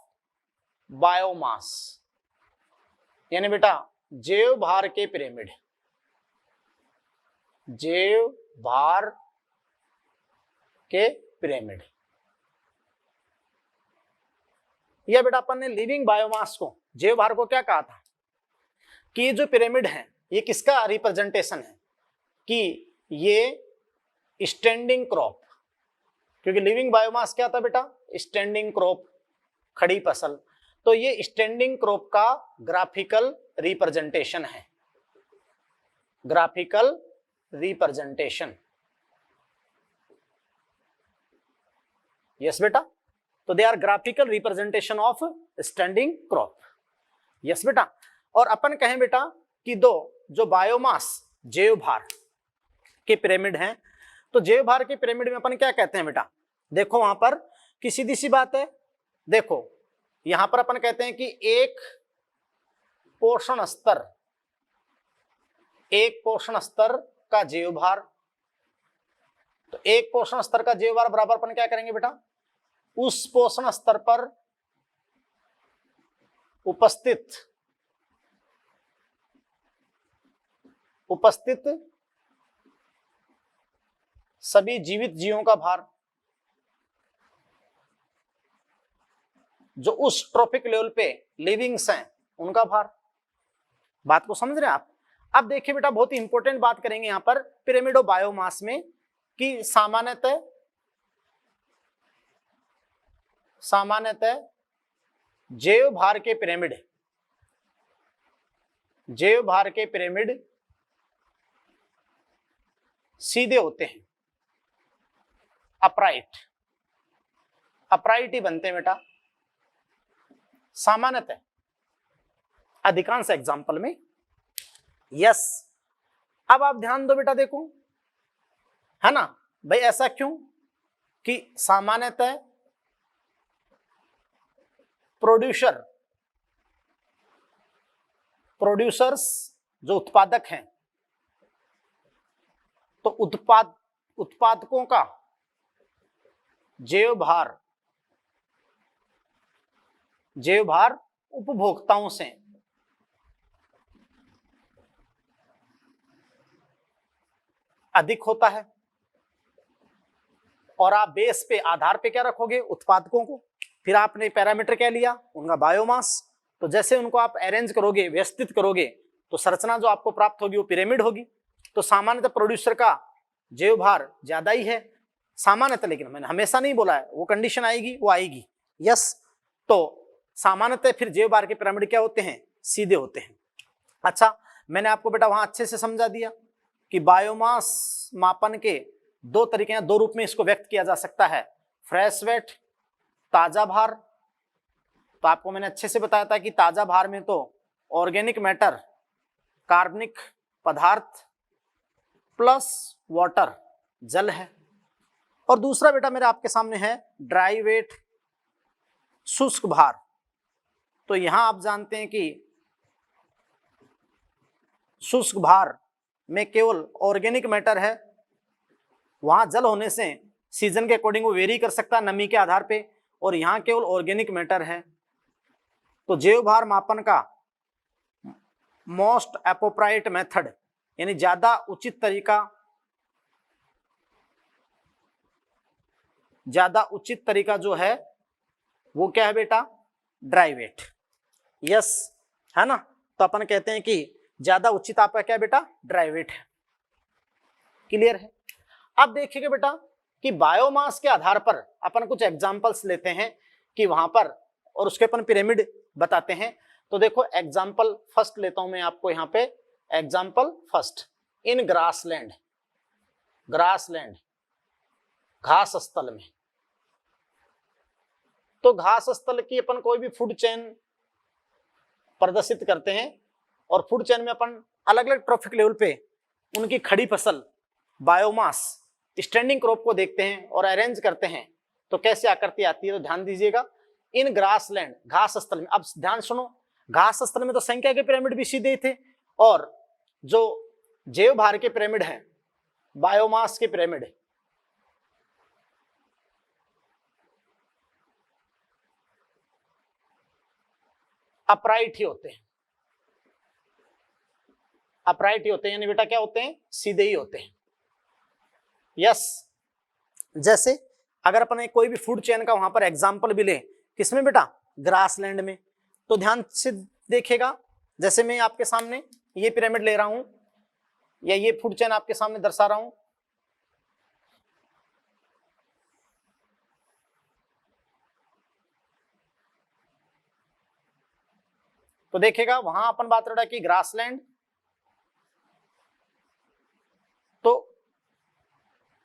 बायोमास यानी बेटा जैव भार के पिरामिड, जैव भार के पिरामिड। यह बेटा अपन ने लिविंग बायोमास को, जैव भार को क्या कहा था कि ये जो पिरामिड है ये किसका रिप्रेजेंटेशन है, कि ये स्टैंडिंग क्रॉप, क्योंकि लिविंग बायोमास क्या था बेटा, स्टैंडिंग क्रॉप, खड़ी फसल। तो ये स्टैंडिंग क्रॉप का ग्राफिकल रिप्रेजेंटेशन है, ग्राफिकल रिप्रेजेंटेशन। यस बेटा, तो they are graphical representation of standing crop. Yes बेटा। और अपन कहें बेटा कि दो जो बायोमास जैव भार के पिरामिड हैं, तो जैव भार के पिरामिड में अपन क्या कहते हैं बेटा, देखो वहां पर कि सीधी सी बात है, देखो यहां पर अपन कहते हैं कि एक पोषण स्तर, एक पोषण स्तर का जैव भार, तो एक पोषण स्तर का जैव भार बराबर अपन क्या करेंगे बेटा, उस पोषण स्तर पर उपस्थित सभी जीवित जीवों का भार, जो उस ट्रॉपिक लेवल पे लिविंग्स हैं उनका भार। बात को समझ रहे हैं आप। अब देखिए बेटा बहुत ही इंपॉर्टेंट बात करेंगे यहां पर पिरामिड ऑफ बायोमास में कि सामान्यतः जैव भार के पिरामिड, जैव भार के पिरामिड सीधे होते हैं, अपराइट, अपराइट ही बनते हैं बेटा सामान्यतः, अधिकांश एग्जाम्पल में। यस। अब आप ध्यान दो बेटा, देखो है ना भाई, ऐसा क्यों कि सामान्यतः प्रोड्यूसर्स जो उत्पादक हैं, तो उत्पादकों का जैव भार उपभोक्ताओं से अधिक होता है। और आप बेस पे, आधार पे क्या रखोगे, उत्पादकों को, फिर आपने पैरामीटर क्या लिया, उनका बायोमास। तो जैसे उनको आप अरेंज करोगे, व्यवस्थित करोगे, तो संरचना जो आपको प्राप्त होगी वो पिरामिड होगी। तो सामान्यतः प्रोड्यूसर का जैव भार ज्यादा ही है सामान्यतः, लेकिन मैंने हमेशा नहीं बोला है, वो कंडीशन आएगी वो आएगी। यस। तो सामान्यतः फिर जैव भार के पिरामिड क्या होते हैं, सीधे होते हैं। अच्छा, मैंने आपको बेटा वहां अच्छे से समझा दिया कि बायोमास मापन के दो तरीके हैं, दो रूप में इसको व्यक्त किया जा सकता है, फ्रेश वेट, ताजा भार। तो आपको मैंने अच्छे से बताया था कि ताजा भार में तो ऑर्गेनिक मैटर, कार्बनिक पदार्थ प्लस वाटर, जल है। और दूसरा बेटा मेरे आपके सामने है ड्राई वेट, शुष्क भार। तो यहां आप जानते हैं कि शुष्क भार में केवल ऑर्गेनिक मैटर है, वहां जल होने से सीजन के अकॉर्डिंग वो वेरी कर सकता है नमी के आधार पे, और यहां केवल ऑर्गेनिक मैटर है। तो जैव भार मापन का मोस्ट एप्रोप्रिएट मेथड यानी ज्यादा उचित तरीका जो है वो क्या है बेटा, ड्राई वेट। यस, है ना। तो अपन कहते हैं कि ज्यादा उचित आपका क्या बेटा, ड्राई वेट है। क्लियर है। अब देखिएगा बेटा कि बायोमास के आधार पर अपन कुछ एग्जांपल्स लेते हैं कि वहां पर, और उसके अपन पिरामिड बताते हैं। तो देखो एग्जांपल फर्स्ट लेता हूं मैं आपको यहां पे, एग्जांपल फर्स्ट, इन ग्रासलैंड, घास स्थल में। तो घास स्थल की अपन कोई भी फूड चेन प्रदर्शित करते हैं, और फूड चेन में अपन अलग अलग ट्रॉफिक लेवल पे उनकी खड़ी फसल, बायोमास, स्टैंडिंग क्रॉप को देखते हैं और अरेंज करते हैं। तो कैसे आकृति आती है, तो ध्यान दीजिएगा, इन ग्रासलैंड, घास स्थल में। अब ध्यान सुनो, घास स्थल में तो संख्या के पिरामिड भी सीधे थे, और जो जैव भार के पिरामिड हैं, बायोमास के पिरामिड, अपराइट ही होते हैं। अपराइट ही होते हैं, यानी बेटा क्या होते हैं, सीधे ही होते हैं। यस, जैसे अगर अपन कोई भी फूड चेन का वहां पर एग्जांपल भी ले, किसमें बेटा, ग्रासलैंड में, तो ध्यान से देखिएगा, जैसे मैं आपके सामने ये पिरामिड ले रहा हूं या ये फूड चेन आपके सामने दर्शा रहा हूं, तो देखिएगा वहां अपन बात कर रहा कि ग्रासलैंड, तो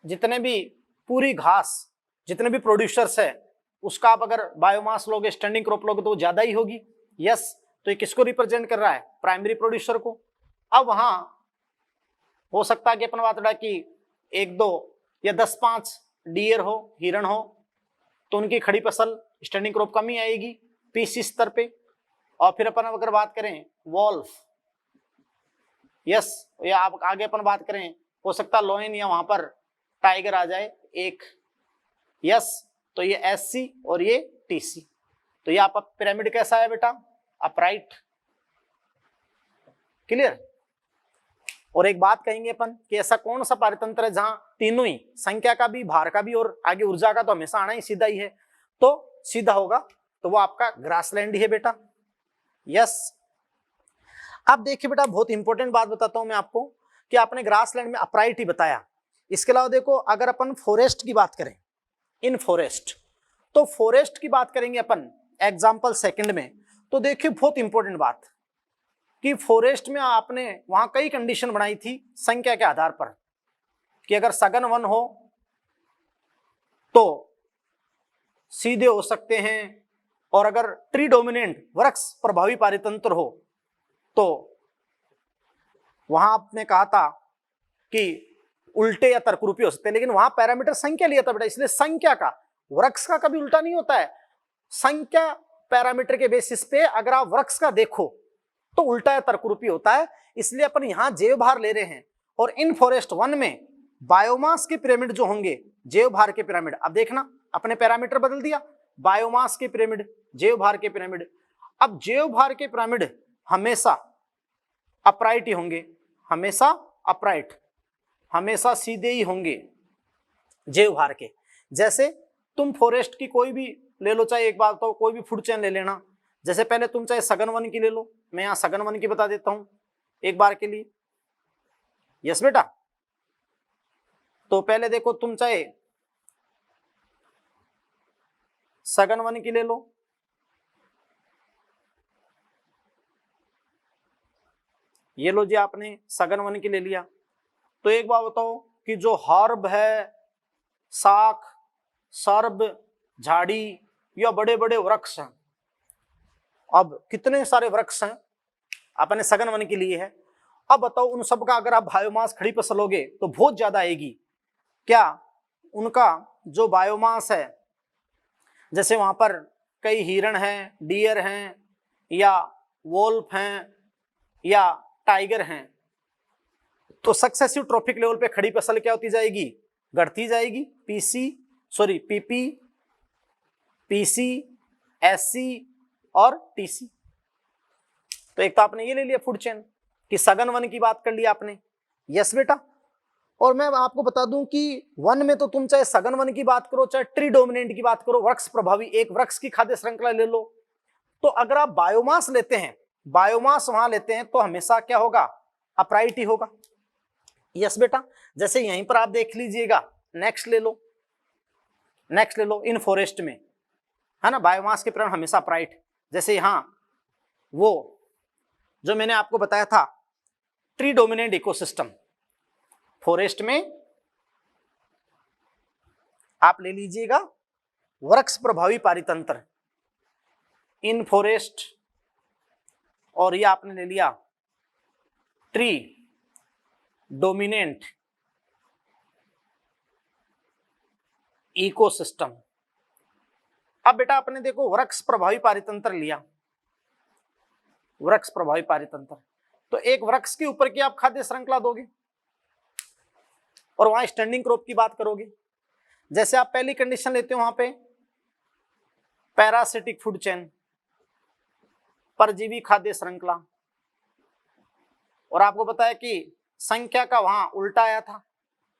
जितने भी पूरी घास, जितने भी प्रोड्यूसर्स है, उसका आप अगर बायोमास लोगे, स्टैंडिंग क्रॉप लोगे, तो वो ज्यादा ही होगी। यस, तो ये किसको रिप्रेजेंट कर रहा है, प्राइमरी प्रोड्यूसर को। अब वहां हो सकता है कि अपन बात रहा कि 1, 2 या 10, 5 डियर हो, हिरण हो, तो उनकी खड़ी फसल स्टैंडिंग क्रॉप कम ही आएगी पीसी स्तर पे। और फिर अपन अगर बात करें वॉल्फ, यस, या आप आगे अपन बात करें, हो सकता है लोइन या वहां पर टाइगर आ जाए एक। यस, तो ये एससी और ये टीसी। तो ये आपका पिरामिड कैसा है बेटा, अपराइट। क्लियर। और एक बात कहेंगे अपन कि ऐसा कौन सा पारितंत्र है जहां तीनों ही, संख्या का भी, भार का भी और आगे ऊर्जा का तो हमेशा आना ही सीधा ही है, तो सीधा होगा, तो वो आपका ग्रासलैंड ही है बेटा। यस, अब देखिए बेटा, बहुत इंपॉर्टेंट बात बताता हूं मैं आपको कि आपने ग्रासलैंड में अपराइट ही बताया। इसके अलावा देखो, अगर अपन फॉरेस्ट की बात करें, इन फॉरेस्ट, तो फॉरेस्ट की बात करेंगे अपन एग्जांपल सेकंड में, तो देखिए बहुत इंपॉर्टेंट बात कि फॉरेस्ट में आपने वहां कई कंडीशन बनाई थी संख्या के आधार पर, कि अगर सघन वन हो तो सीधे हो सकते हैं, और अगर ट्री डोमिनेंट वृक्ष प्रभावी पारितंत्र हो तो वहां आपने कहा था कि उल्टे या तर्करूपी हो सकते हैं, लेकिन वहां पैरामीटर संख्या लिया था बेटा, इसलिए संख्या का, वृक्ष का कभी उल्टा नहीं होता है। संख्या पैरामीटर के बेसिस पे अगर आप वृक्ष का देखो तो उल्टा या तर्करूपी होता है, इसलिए अपन यहां जैव भार ले रहे हैं। और इन फॉरेस्ट वन में बायोमास के पिरामिड जो होंगे, जैव भार के पिरामिड, अब देखना अपने पैरामीटर बदल दिया, बायोमास के पिरामिड, जैव भार के पिरामिड। अब जैव भार के पिरामिड हमेशा अपराइट ही होंगे, हमेशा अपराइट, हमेशा सीधे ही होंगे जैव भार के। जैसे तुम फॉरेस्ट की कोई भी ले लो, चाहे एक बात तो कोई भी फूड चेन ले लेना, जैसे पहले तुम चाहे सघन वन की ले लो, मैं यहां सघन वन की बता देता हूं एक बार के लिए। यस बेटा, तो पहले देखो तुम चाहे सघन वन की ले लो, ये लो जी, आपने सघन वन की ले लिया, तो एक बात बताओ कि जो हर्ब है, शाख, सर्ब, झाड़ी या बड़े बड़े वृक्ष हैं, अब कितने सारे वृक्ष हैं आपने सघन वन के लिए है। अब बताओ उन सब का अगर आप बायोमास खड़ी फसलोगे तो बहुत ज्यादा आएगी। क्या उनका जो बायोमास है, जैसे वहां पर कई हिरण हैं, डियर हैं, या वोल्फ हैं, या टाइगर हैं, तो सक्सेसिव ट्रॉफिक लेवल पे खड़ी फसल क्या होती जाएगी, घटती जाएगी। पीपी, पीसी, एससी और टीसी। तो एक तो आपने ये ले लिया फूड चेन कि सघन वन की बात कर लिया आपने। यस बेटा, और मैं आपको बता दूं कि वन में तो तुम चाहे सघन वन की बात करो, चाहे ट्री डोमिनेंट की बात करो, वृक्ष प्रभावी एक वृक्ष की खाद्य श्रृंखला ले लो, तो अगर आप बायोमास लेते हैं, बायोमास वहां लेते हैं, तो हमेशा क्या होगा, अपराइट ही होगा। यस बेटा, जैसे यहीं पर आप देख लीजिएगा, नेक्स्ट ले लो, नेक्स्ट ले लो, इन फॉरेस्ट में है ना बायोमास के परिणाम हमेशा अपराइट। जैसे यहां वो जो मैंने आपको बताया था ट्री डोमिनेंट इकोसिस्टम, फॉरेस्ट में आप ले लीजिएगा वृक्ष प्रभावी पारितंत्र इन फॉरेस्ट, और ये आपने ले लिया ट्री डोमिनेंट इकोसिस्टम। अब बेटा आपने देखो वृक्ष प्रभावी पारितंत्र लिया, वृक्ष प्रभावी पारितंत्र, तो एक वृक्ष के ऊपर की आप खाद्य श्रृंखला दोगे और वहां स्टैंडिंग क्रॉप की बात करोगे। जैसे आप पहली कंडीशन लेते हो वहां पे पैरासिटिक फूड चेन, परजीवी खाद्य श्रृंखला, और आपको पता है कि संख्या का वहां उल्टा आया था,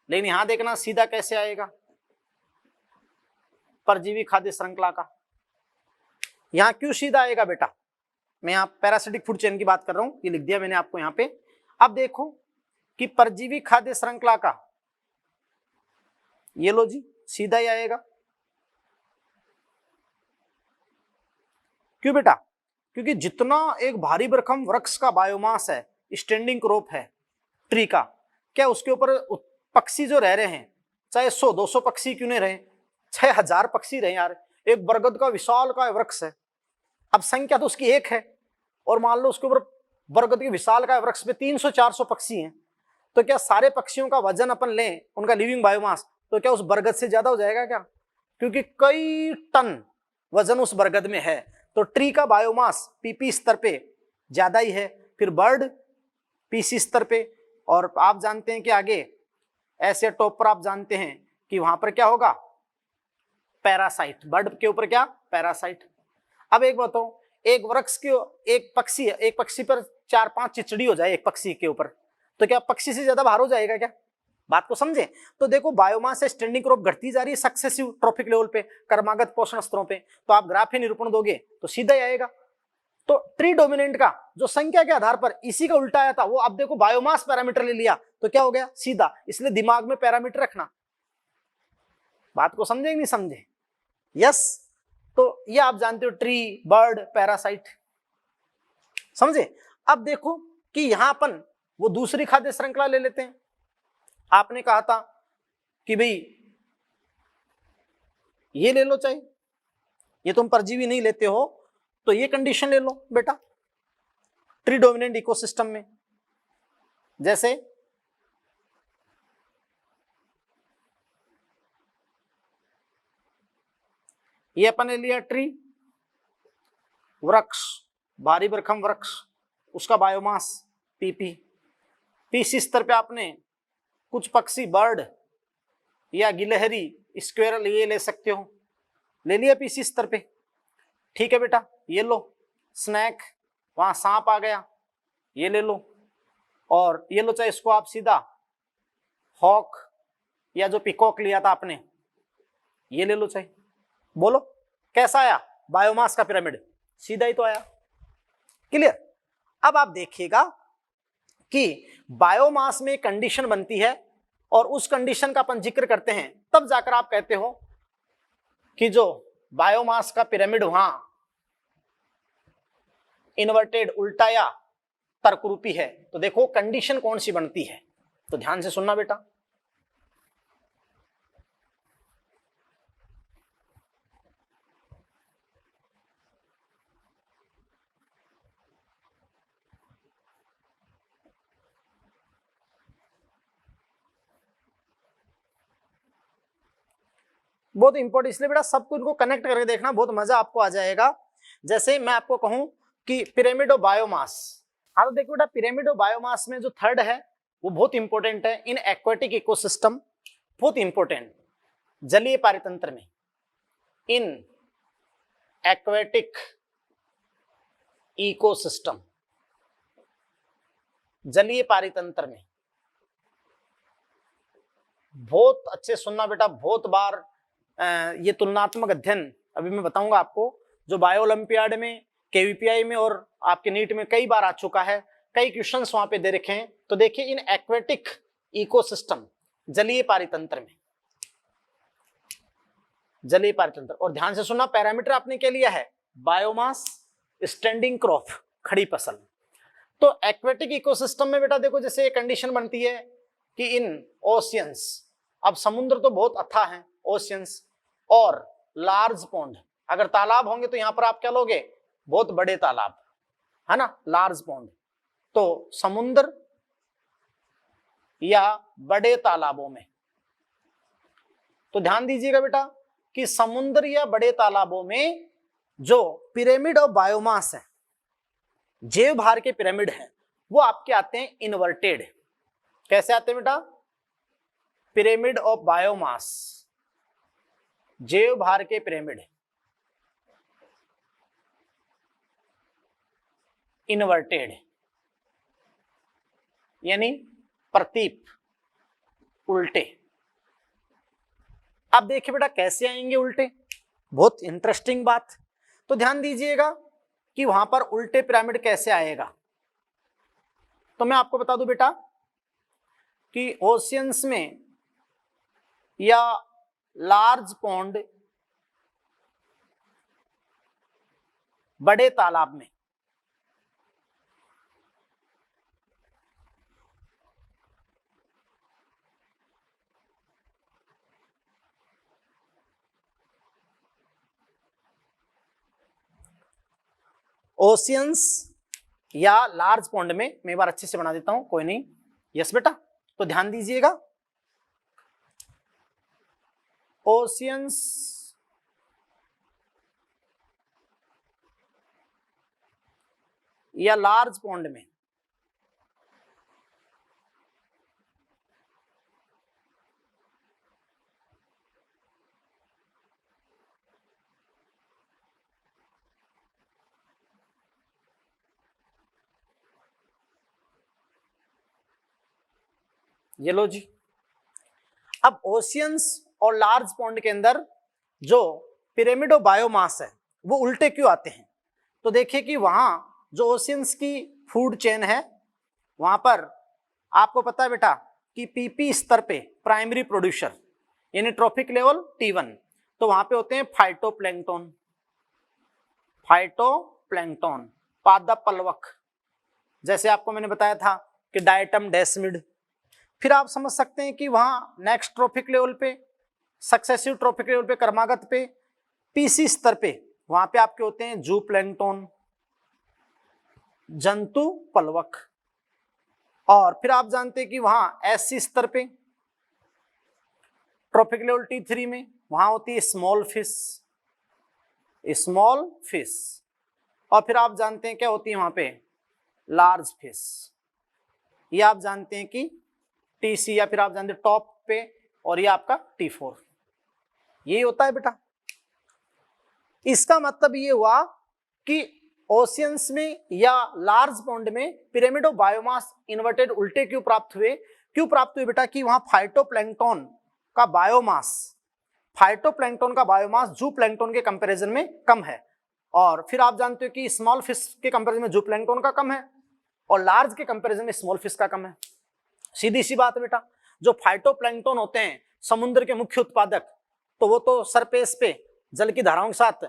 लेकिन यहां देखना सीधा कैसे आएगा, परजीवी खाद्य श्रृंखला का। यहां क्यों सीधा आएगा बेटा, मैं यहां पैरासिटिक फूड चेन की बात कर रहा हूं, ये लिख दिया मैंने आपको यहां पे। अब देखो कि परजीवी खाद्य श्रृंखला का ये लो जी सीधा ही आएगा। क्यों बेटा, क्योंकि जितना एक भारी भरकम वृक्ष का बायोमास है, स्टैंडिंग क्रॉप है ट्री का, क्या उसके ऊपर पक्षी जो रह रहे हैं, चाहे 100-200 पक्षी क्यों नहीं रहे, 6000 पक्षी रहे यार, एक बरगद का विशाल का वृक्ष है, अब संख्या तो उसकी एक है, और मान लो उसके ऊपर बरगद के विशाल का वृक्ष पे 300-400 पक्षी हैं, तो क्या सारे पक्षियों का वजन अपन लें, उनका लिविंग बायोमास, तो क्या उस बरगद से ज्यादा हो जाएगा क्या, क्योंकि कई टन वजन उस बरगद में है, तो ट्री का बायोमास पीपी स्तर पे ज्यादा ही है, फिर बर्ड पीसी स्तर पे, और आप जानते हैं कि आगे ऐसे टॉप पर आप जानते हैं कि वहां पर क्या होगा, पैरासाइट, बर्ड के ऊपर क्या, पैरासाइट। अब एक बताओ, एक वृक्ष के एक पक्षी पर 4-5 चिचड़ी हो जाए एक पक्षी के ऊपर, तो क्या पक्षी से ज्यादा भार हो जाएगा क्या, बात को समझे। तो देखो बायोमास से स्टैंडिंग क्रॉप घटती जा रही है सक्सेसिव ट्रॉफिक लेवल पे, क्रमागत पोषण स्तरों पे, तो आप ग्राफीय निरूपण दोगे तो सीधा ही आएगा। तो ट्री डोमिनेंट का जो संख्या के आधार पर इसी का उल्टा आया था, वो अब देखो बायोमास पैरामीटर ले लिया तो क्या हो गया, सीधा। इसलिए दिमाग में पैरामीटर रखना, बात को समझे नहीं समझे, यस। तो ये आप जानते हो ट्री, बर्ड, पैरासाइट, समझे। अब देखो कि यहां अपन वो दूसरी खाद्य श्रृंखला ले लेते हैं। आपने कहा था कि भाई ये ले लो, चाहे ये तुम परजीवी नहीं लेते हो तो ये कंडीशन ले लो बेटा, ट्री डोमिनेंट इकोसिस्टम में। जैसे ये अपन ने लिया ट्री, वृक्ष, भारी भरकम वृक्ष, उसका बायोमास पीपी, पीसी स्तर पे आपने कुछ पक्षी, बर्ड या गिलहरी, स्क्वेरल, ये ले सकते हो, ले लिया पीसी स्तर पे, ठीक है बेटा। ये लो स्नैक, वहां सांप आ गया, ये ले लो, और ये लो चाहे इसको आप सीधा हॉक या जो पिकॉक लिया था आपने, ये ले लो चाहे। बोलो कैसा आया बायोमास का पिरामिड, सीधा ही तो आया, क्लियर। अब आप देखिएगा कि बायोमास में कंडीशन बनती है और उस कंडीशन का अपन जिक्र करते हैं, तब जाकर आप कहते हो कि जो बायोमास का पिरामिड वहां इन्वर्टेड, उल्टा या तर्करूपी है। तो देखो कंडीशन कौन सी बनती है, तो ध्यान से सुनना बेटा। बहुत इंपॉर्टेंट, इसलिए बेटा सबको इनको कनेक्ट करके देखना, बहुत मजा आपको आ जाएगा। जैसे मैं आपको कहूं कि पिरामिड ऑफ बायोमास, हाँ तो देखो बेटा पिरामिड ऑफ बायोमास में जो थर्ड है वो बहुत इंपॉर्टेंट है इन एक्वेटिक इकोसिस्टम, बहुत इंपॉर्टेंट जलीय पारितंत्र में, इन एक्वेटिक इकोसिस्टम, जलीय पारितंत्र में। बहुत अच्छे सुनना बेटा, बहुत बार ये तुलनात्मक अध्ययन अभी मैं बताऊंगा आपको, जो बायो ओलंपियाड में, केवीपीआई में और आपके नीट में कई बार आ चुका है, कई क्वेश्चंस वहां पे दे रखे हैं। तो देखिए इन एक्वेटिक इकोसिस्टम, जलीय पारितंत्र में, जलीय पारितंत्र, और ध्यान से सुनना पैरामीटर आपने क्या लिया है, बायोमास, स्टैंडिंग क्रॉप, खड़ी फसल। तो एक्वेटिक इकोसिस्टम में बेटा देखो जैसे कंडीशन बनती है कि इन ओशियंस, अब समुद्र तो बहुत अथाह है, ओशियंस, और लार्ज पॉन्ड, अगर तालाब होंगे तो यहां पर आप क्या लोगे, बहुत बड़े तालाब, है ना, लार्ज पॉन्ड। तो समुद्र या बड़े तालाबों में, तो ध्यान दीजिएगा बेटा कि समुद्र या बड़े तालाबों में जो पिरामिड ऑफ बायोमास है, जैव भार के पिरामिड है, वो आपके आते हैं इन्वर्टेड। कैसे आते हैं बेटा? पिरामिड ऑफ बायोमास, जैव भार के पिरामिड, इन्वर्टेड यानी प्रतीप, उल्टे। अब देखिए बेटा कैसे आएंगे उल्टे, बहुत इंटरेस्टिंग बात। तो ध्यान दीजिएगा कि वहां पर उल्टे पिरामिड कैसे आएगा। तो मैं आपको बता दूं बेटा कि ओशियंस में या लार्ज पॉन्ड, बड़े तालाब में ओशियंस या लार्ज पॉन्ड में, मैं एक बार अच्छे से बना देता हूं, कोई नहीं। यस बेटा, तो ध्यान दीजिएगा, ओशियंस या लार्ज पॉन्ड में ये लो जी। अब ओशियंस और लार्ज पॉन्ड के अंदर जो पिरामिड ऑफ बायोमास है वो उल्टे क्यों आते हैं? तो देखिए कि वहां जो ओशियंस की फूड चेन है वहां पर आपको पता है बेटा कि पीपी स्तर पे प्राइमरी प्रोड्यूसर यानी ट्रॉफिक लेवल T1, तो वहां पे होते हैं फाइटोप्लैंक्टन, फाइटोप्लैंक्टन पादप पलवक, जैसे आपको मैंने बताया था कि डायटम डेस्मिड। फिर आप समझ सकते हैं कि वहां नेक्स्ट ट्रॉफिक लेवल पे, सक्सेसिव ट्रॉफिक लेवल पे, क्रमागत पे, पीसी स्तर पे वहां पे आपके होते हैं जू प्लैंक्टन, जंतु पलवक। और फिर आप जानते हैं कि वहां एससी स्तर पे ट्रॉफिक लेवल T3 में वहां होती है स्मॉल फिश, स्मॉल फिश। और फिर आप जानते हैं क्या होती है वहां पे? Large fish. ये आप जानते हैं कि TC, या फिर आप जानते हैं टॉप पे, और ये आपका T4, यही होता है बेटा। इसका मतलब ये हुआ कि ओशियंस में या लार्ज पॉन्ड में पिरामिड ऑफ बायोमास इन्वर्टेड उल्टे क्यों प्राप्त हुए? क्यों प्राप्त हुए बेटा? कि वहां फाइटोप्लैंक्टन का बायोमास, फाइटोप्लैंक्टन का बायोमास जू प्लैंक्टन के कंपैरिजन में कम है। और फिर आप जानते हो कि स्मॉल फिश के कंपैरिजन में जू प्लैंक्टन का कम है और लार्ज के कंपैरिजन में स्मॉल फिश का कम है। सीधी सी बात है बेटा, जो फाइटोप्लैंक्टन होते हैं समुद्र के मुख्य उत्पादक, तो वो तो सरफेस पे जल की धाराओं के साथ,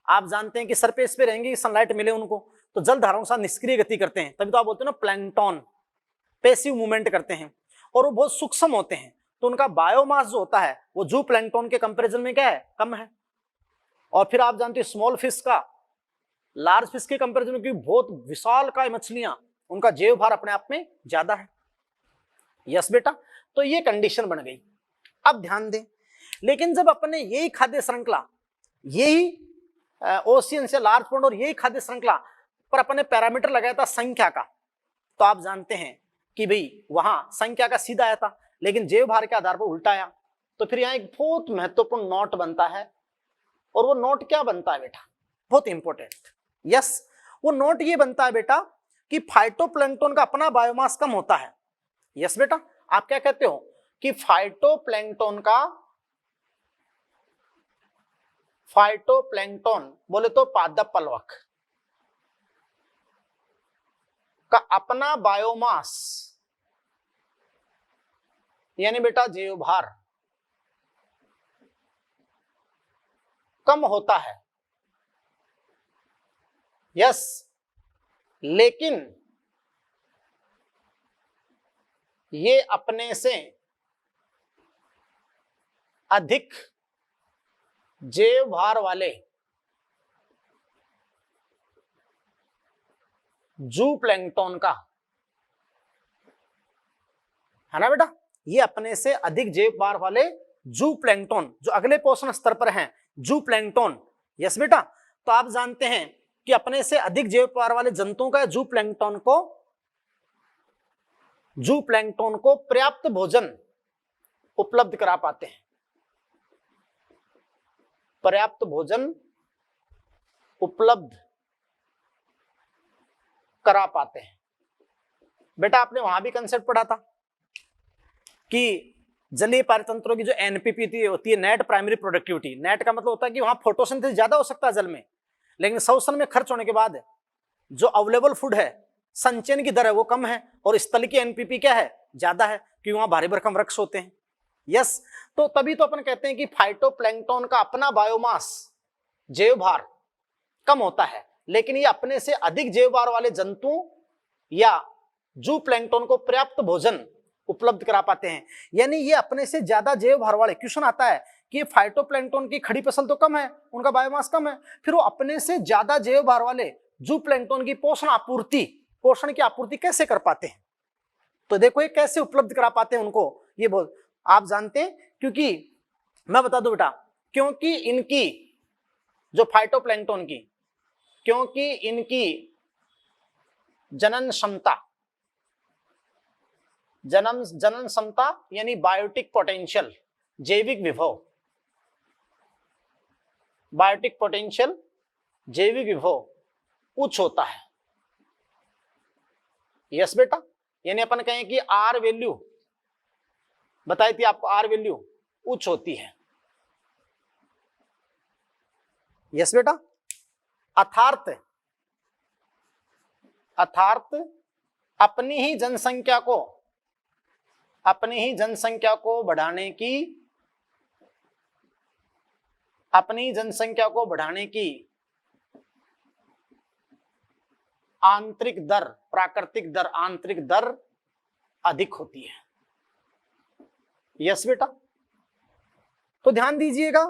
आप जानते हैं कि सरफेस पे रहेंगे, सनलाइट मिले उनको, तो जल धाराओं के साथ निष्क्रिय गति करते हैं, तभी तो आप बोलते हैं ना प्लैंक्टन, पैसिव मूवमेंट करते हैं और वो बहुत सूक्ष्म होते हैं, तो उनका बायोमास जो होता है वो जू प्लैंक्टन के कंपैरिजन में क्या है? कम है। और फिर आप जानते हैं स्मॉल फिश का लार्ज फिश के कंपैरिजन में, क्योंकि बहुत विशाल काय मछलियां, उनका जैव भार अपने आप में ज्यादा है। यस बेटा, तो ये कंडीशन बन गई। अब ध्यान दें, लेकिन जब अपने यही खाद्य श्रृंखला, यही ओशियन से लार्ज पॉन्ड और यही खाद्य श्रृंखला पर अपने पैरामीटर लगाया था संख्या का, तो आप जानते हैं कि भाई वहां संख्या का सीधा आया था, लेकिन जैव भार के आधार पर उल्टा आया। तो फिर यहाँ एक बहुत महत्वपूर्ण नोट बनता है, और वो नोट क्या बनता है बेटा? बहुत इंपॉर्टेंट। यस, वो नोट ये बनता है बेटा कि फाइटोप्लैंक्टन का अपना बायोमास कम होता है। यस बेटा, आप क्या कहते हो कि फाइटोप्लैंक्टन बोले तो पादप पलवक का अपना बायोमास यानी बेटा जैव भार कम होता है। यस, लेकिन ये अपने से अधिक जैव भार वाले जू प्लैंक्टन का, है ना बेटा, ये अपने से अधिक जैव भार वाले जू प्लैंक्टन जो अगले पोषण स्तर पर हैं, जू प्लैंक्टन। यस बेटा, तो आप जानते हैं कि अपने से अधिक जैव भार वाले जंतुओं का जू प्लैंक्टन को जू प्लैंकटन को पर्याप्त भोजन उपलब्ध करा पाते हैं, पर्याप्त भोजन उपलब्ध करा पाते हैं। बेटा आपने वहां भी कंसेप्ट पढ़ा था कि जलीय पारतंत्रों की जो एनपीपी होती है, नेट प्राइमरी प्रोडक्टिविटी, नेट का मतलब होता है कि वहां फोटोसिंथेसिस ज्यादा हो सकता है जल में, लेकिन श्वसन में खर्च होने के बाद जो अवेलेबल फूड है, संचयन की दर है वो कम है, और स्थल की एनपीपी क्या है, ज्यादा है, क्योंकि वहां भारी भरकम वृक्ष होते हैं। यस, तो तभी तो अपन कहते हैं कि फाइटोप्लैंक्टन का अपना बायोमास, जैव भार कम होता है, लेकिन ये अपने से अधिक जैव भार वाले जंतुओं या जू प्लैंकटन को पर्याप्त भोजन उपलब्ध करा पाते हैं। यानी ये अपने से ज्यादा जैव भार वाले, क्वेश्चन आता है कि फाइटोप्लैंक्टन की खड़ी फसल तो कम है, उनका बायोमास कम है, फिर वो अपने से ज्यादा जैव भार वाले जू प्लैंक्टन की पोषण की आपूर्ति कैसे कर पाते हैं। तो देखो ये कैसे उपलब्ध करा पाते हैं उनको, ये बोल आप जानते हैं, क्योंकि मैं बता दूं बेटा, क्योंकि इनकी जो फाइटोप्लैंक्टन की, क्योंकि इनकी जनन क्षमता यानी बायोटिक पोटेंशियल, जैविक विभव, बायोटिक पोटेंशियल जैविक विभव उच्च होता है। यस बेटा, यानी अपन कहें कि आर वैल्यू बताई थी आपको, आर वैल्यू उच्च होती है। यस बेटा, अर्थात अपनी ही जनसंख्या को बढ़ाने की आंतरिक दर, प्राकृतिक दर, आंतरिक दर अधिक होती है। यस बेटा, तो ध्यान दीजिएगा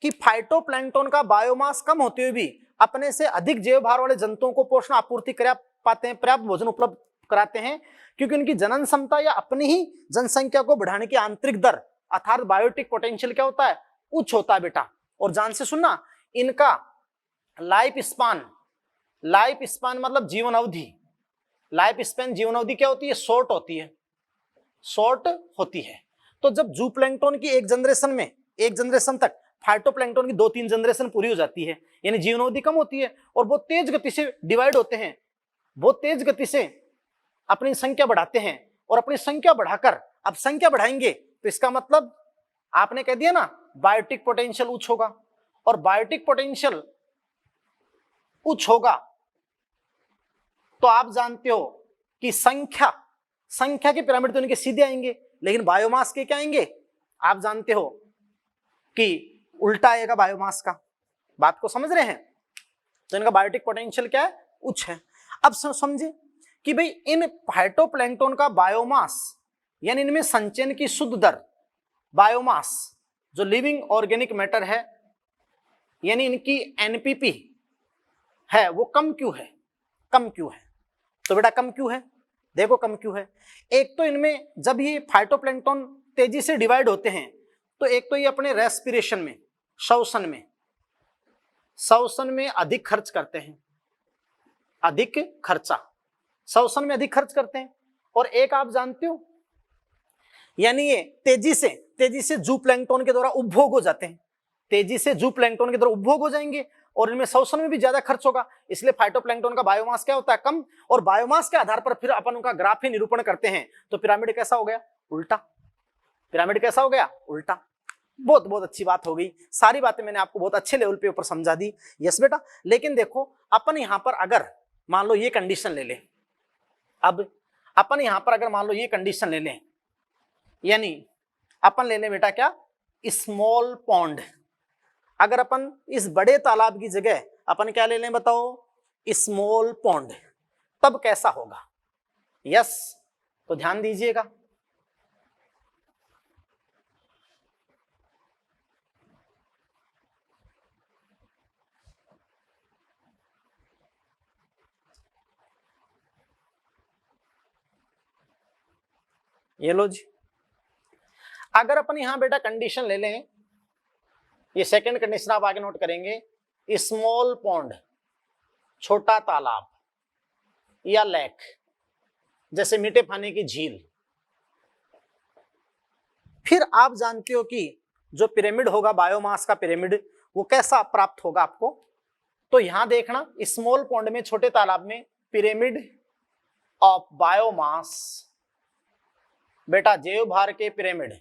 कि फाइटोप्लैंक्टन का बायोमास कम होते हुए भी अपने से अधिक जैव भार वाले जंतुओं को पोषण आपूर्ति करा पाते हैं, पर्याप्त भोजन उपलब्ध कराते हैं, क्योंकि उनकी जनन क्षमता या अपनी ही जनसंख्या को बढ़ाने की आंतरिक दर अर्थात बायोटिक पोटेंशियल क्या होता है, उच्च होता है बेटा। और जान से सुनना, इनका लाइफ स्पान मतलब जीवन अवधि, जीवन अवधि क्या होती है, शॉर्ट होती है। तो जब जू प्लैंक्टन की एक जनरेशन तक फाइटोप्लैंक्टन की 2-3 जनरेशन पूरी हो जाती है, यानी जीवन अवधि कम होती है, और बहुत तेज गति से डिवाइड होते हैं, बहुत तेज गति से अपनी संख्या बढ़ाते हैं, और अपनी संख्या बढ़ाकर अब संख्या बढ़ाएंगे, तो इसका मतलब आपने कह दिया ना बायोटिक पोटेंशियल उच्च होगा, और बायोटिक पोटेंशियल उच्च होगा तो आप जानते हो कि संख्या के पिरामिड तो इनके सीधे आएंगे, लेकिन बायोमास के क्या आएंगे, आप जानते हो कि उल्टा आएगा बायोमास का। बात को समझ रहे हैं? तो इनका बायोटिक पोटेंशियल क्या है, उच्च है। अब समझे कि भाई इन फाइटोप्लैंक्टन का बायोमास यानी इनमें संचयन की शुद्ध दर, बायोमास जो लिविंग ऑर्गेनिक मैटर है यानी इनकी एनपीपी है, वो कम क्यों है? तो बेटा कम क्यों है, देखो कम क्यों है। एक तो इनमें जब ये फाइटोप्लैंक्टन तेजी से डिवाइड होते हैं, तो एक तो ये अपने रेस्पिरेशन में, श्वसन में अधिक खर्च करते हैं, श्वसन में अधिक खर्च करते हैं। और एक आप जानते हो, यानी ये तेजी से जू प्लैंक्टन के द्वारा उपभोग हो जाते हैं, उपभोग हो जाएंगे, और इनमें श्वसन में भी ज्यादा खर्च होगा, इसलिए फाइटोप्लैंक्टन का बायोमास क्या होता है, कम। और बायोमास के आधार पर फिर अपन उनका ग्राफ ही निरूपण करते हैं, तो पिरामिड कैसा हो गया, उल्टा। बहुत अच्छी बात हो गई, सारी बातें मैंने आपको बहुत अच्छे लेवल पे ऊपर समझा दी। यस बेटा, लेकिन देखो अपन यहां पर अगर मान लो ये कंडीशन ले लें, अब अपन यहां पर अगर मान लो ये कंडीशन ले लें, यानी अपन ले लें बेटा क्या, स्मॉल पॉन्ड। अगर अपन इस बड़े तालाब की जगह अपन क्या ले लें बताओ, स्मॉल पॉन्ड, तब कैसा होगा? यस, तो ध्यान दीजिएगा, ये लो जी। अगर अपन यहां बेटा कंडीशन ले लें, ये सेकंड कंडीशन आप आगे नोट करेंगे, स्मॉल पॉन्ड, छोटा तालाब या लेक, जैसे मीठे पानी की झील, फिर आप जानते हो कि जो पिरामिड होगा बायोमास का पिरामिड वो कैसा प्राप्त होगा आपको। तो यहां देखना स्मॉल पॉन्ड में, छोटे तालाब में पिरामिड ऑफ बायोमास, बेटा जैव भार के पिरामिड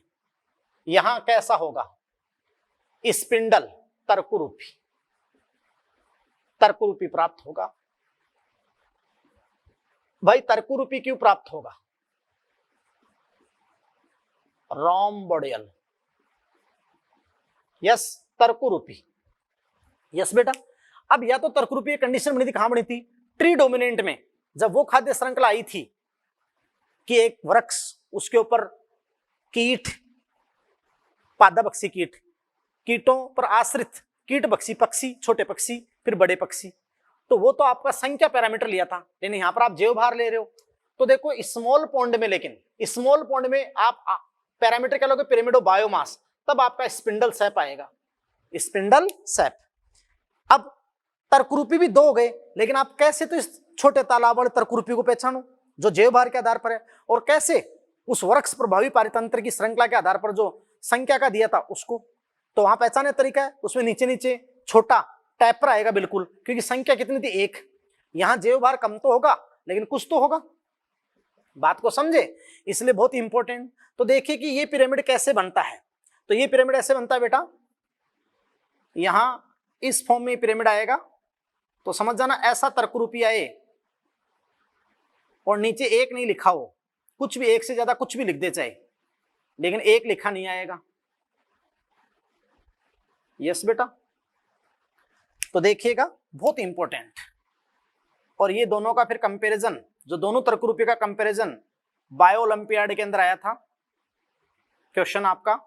यहां कैसा होगा, स्पिंडल तर्करूपी प्राप्त होगा। भाई तर्करूपी क्यों प्राप्त होगा, रोम्बोडियल, यस तर्करूपी, यस बेटा। अब या तो तर्करूपी कंडीशन बनी थी, कहां बनी थी, ट्री डोमिनेंट में, जब वो खाद्य श्रृंखला आई थी कि एक वृक्ष, उसके ऊपर कीट, पादपक्षी कीट, कीटों पर आश्रित कीट भक्षी पक्षी, छोटे पक्षी, फिर बड़े पक्षी, तो वो तो आपका संख्या पैरामीटर लिया था, लेकिन यहां पर आप जैव भार ले रहे हो। तो देखो स्मॉल पॉन्ड में, लेकिन स्मॉल पॉन्ड में आप पैरामीटर क्या लोगे, पिरामिड ऑफ बायोमास, तब आपका स्पिंडल सैप आएगा, स्पिंडल सैप। अब तर्करूपी भी दो हो गए, लेकिन आप कैसे तो इस छोटे तालाब वाले तर्करूपी को पहचानो जो जैव भार के आधार पर है, और कैसे उस वृक्ष प्रभावी पारितंत्र की श्रृंखला के आधार पर जो संख्या का दिया था उसको, तो वहां पहचाने तरीका है, उसमें नीचे नीचे छोटा टैपर आएगा बिल्कुल, क्योंकि संख्या कितनी थी, एक। यहां जैव भार कम तो होगा लेकिन कुछ तो होगा, बात को समझे, इसलिए बहुत इंपॉर्टेंट। तो देखिए कि ये पिरामिड कैसे बनता है, तो ये पिरामिड ऐसे बनता है बेटा, यहां इस फॉर्म में पिरामिड आएगा, तो समझ जाना ऐसा तर्करूपी आए और नीचे एक नहीं लिखा हो, कुछ भी एक से ज्यादा कुछ भी लिख दे चाहे, लेकिन एक लिखा नहीं आएगा, यस बेटा। तो देखिएगा बहुत इंपॉर्टेंट। और ये दोनों का फिर कंपैरिजन, जो दोनों तर्करूपी का कंपैरिजन बायो ओलंपियाड के अंदर आया था, क्वेश्चन आपका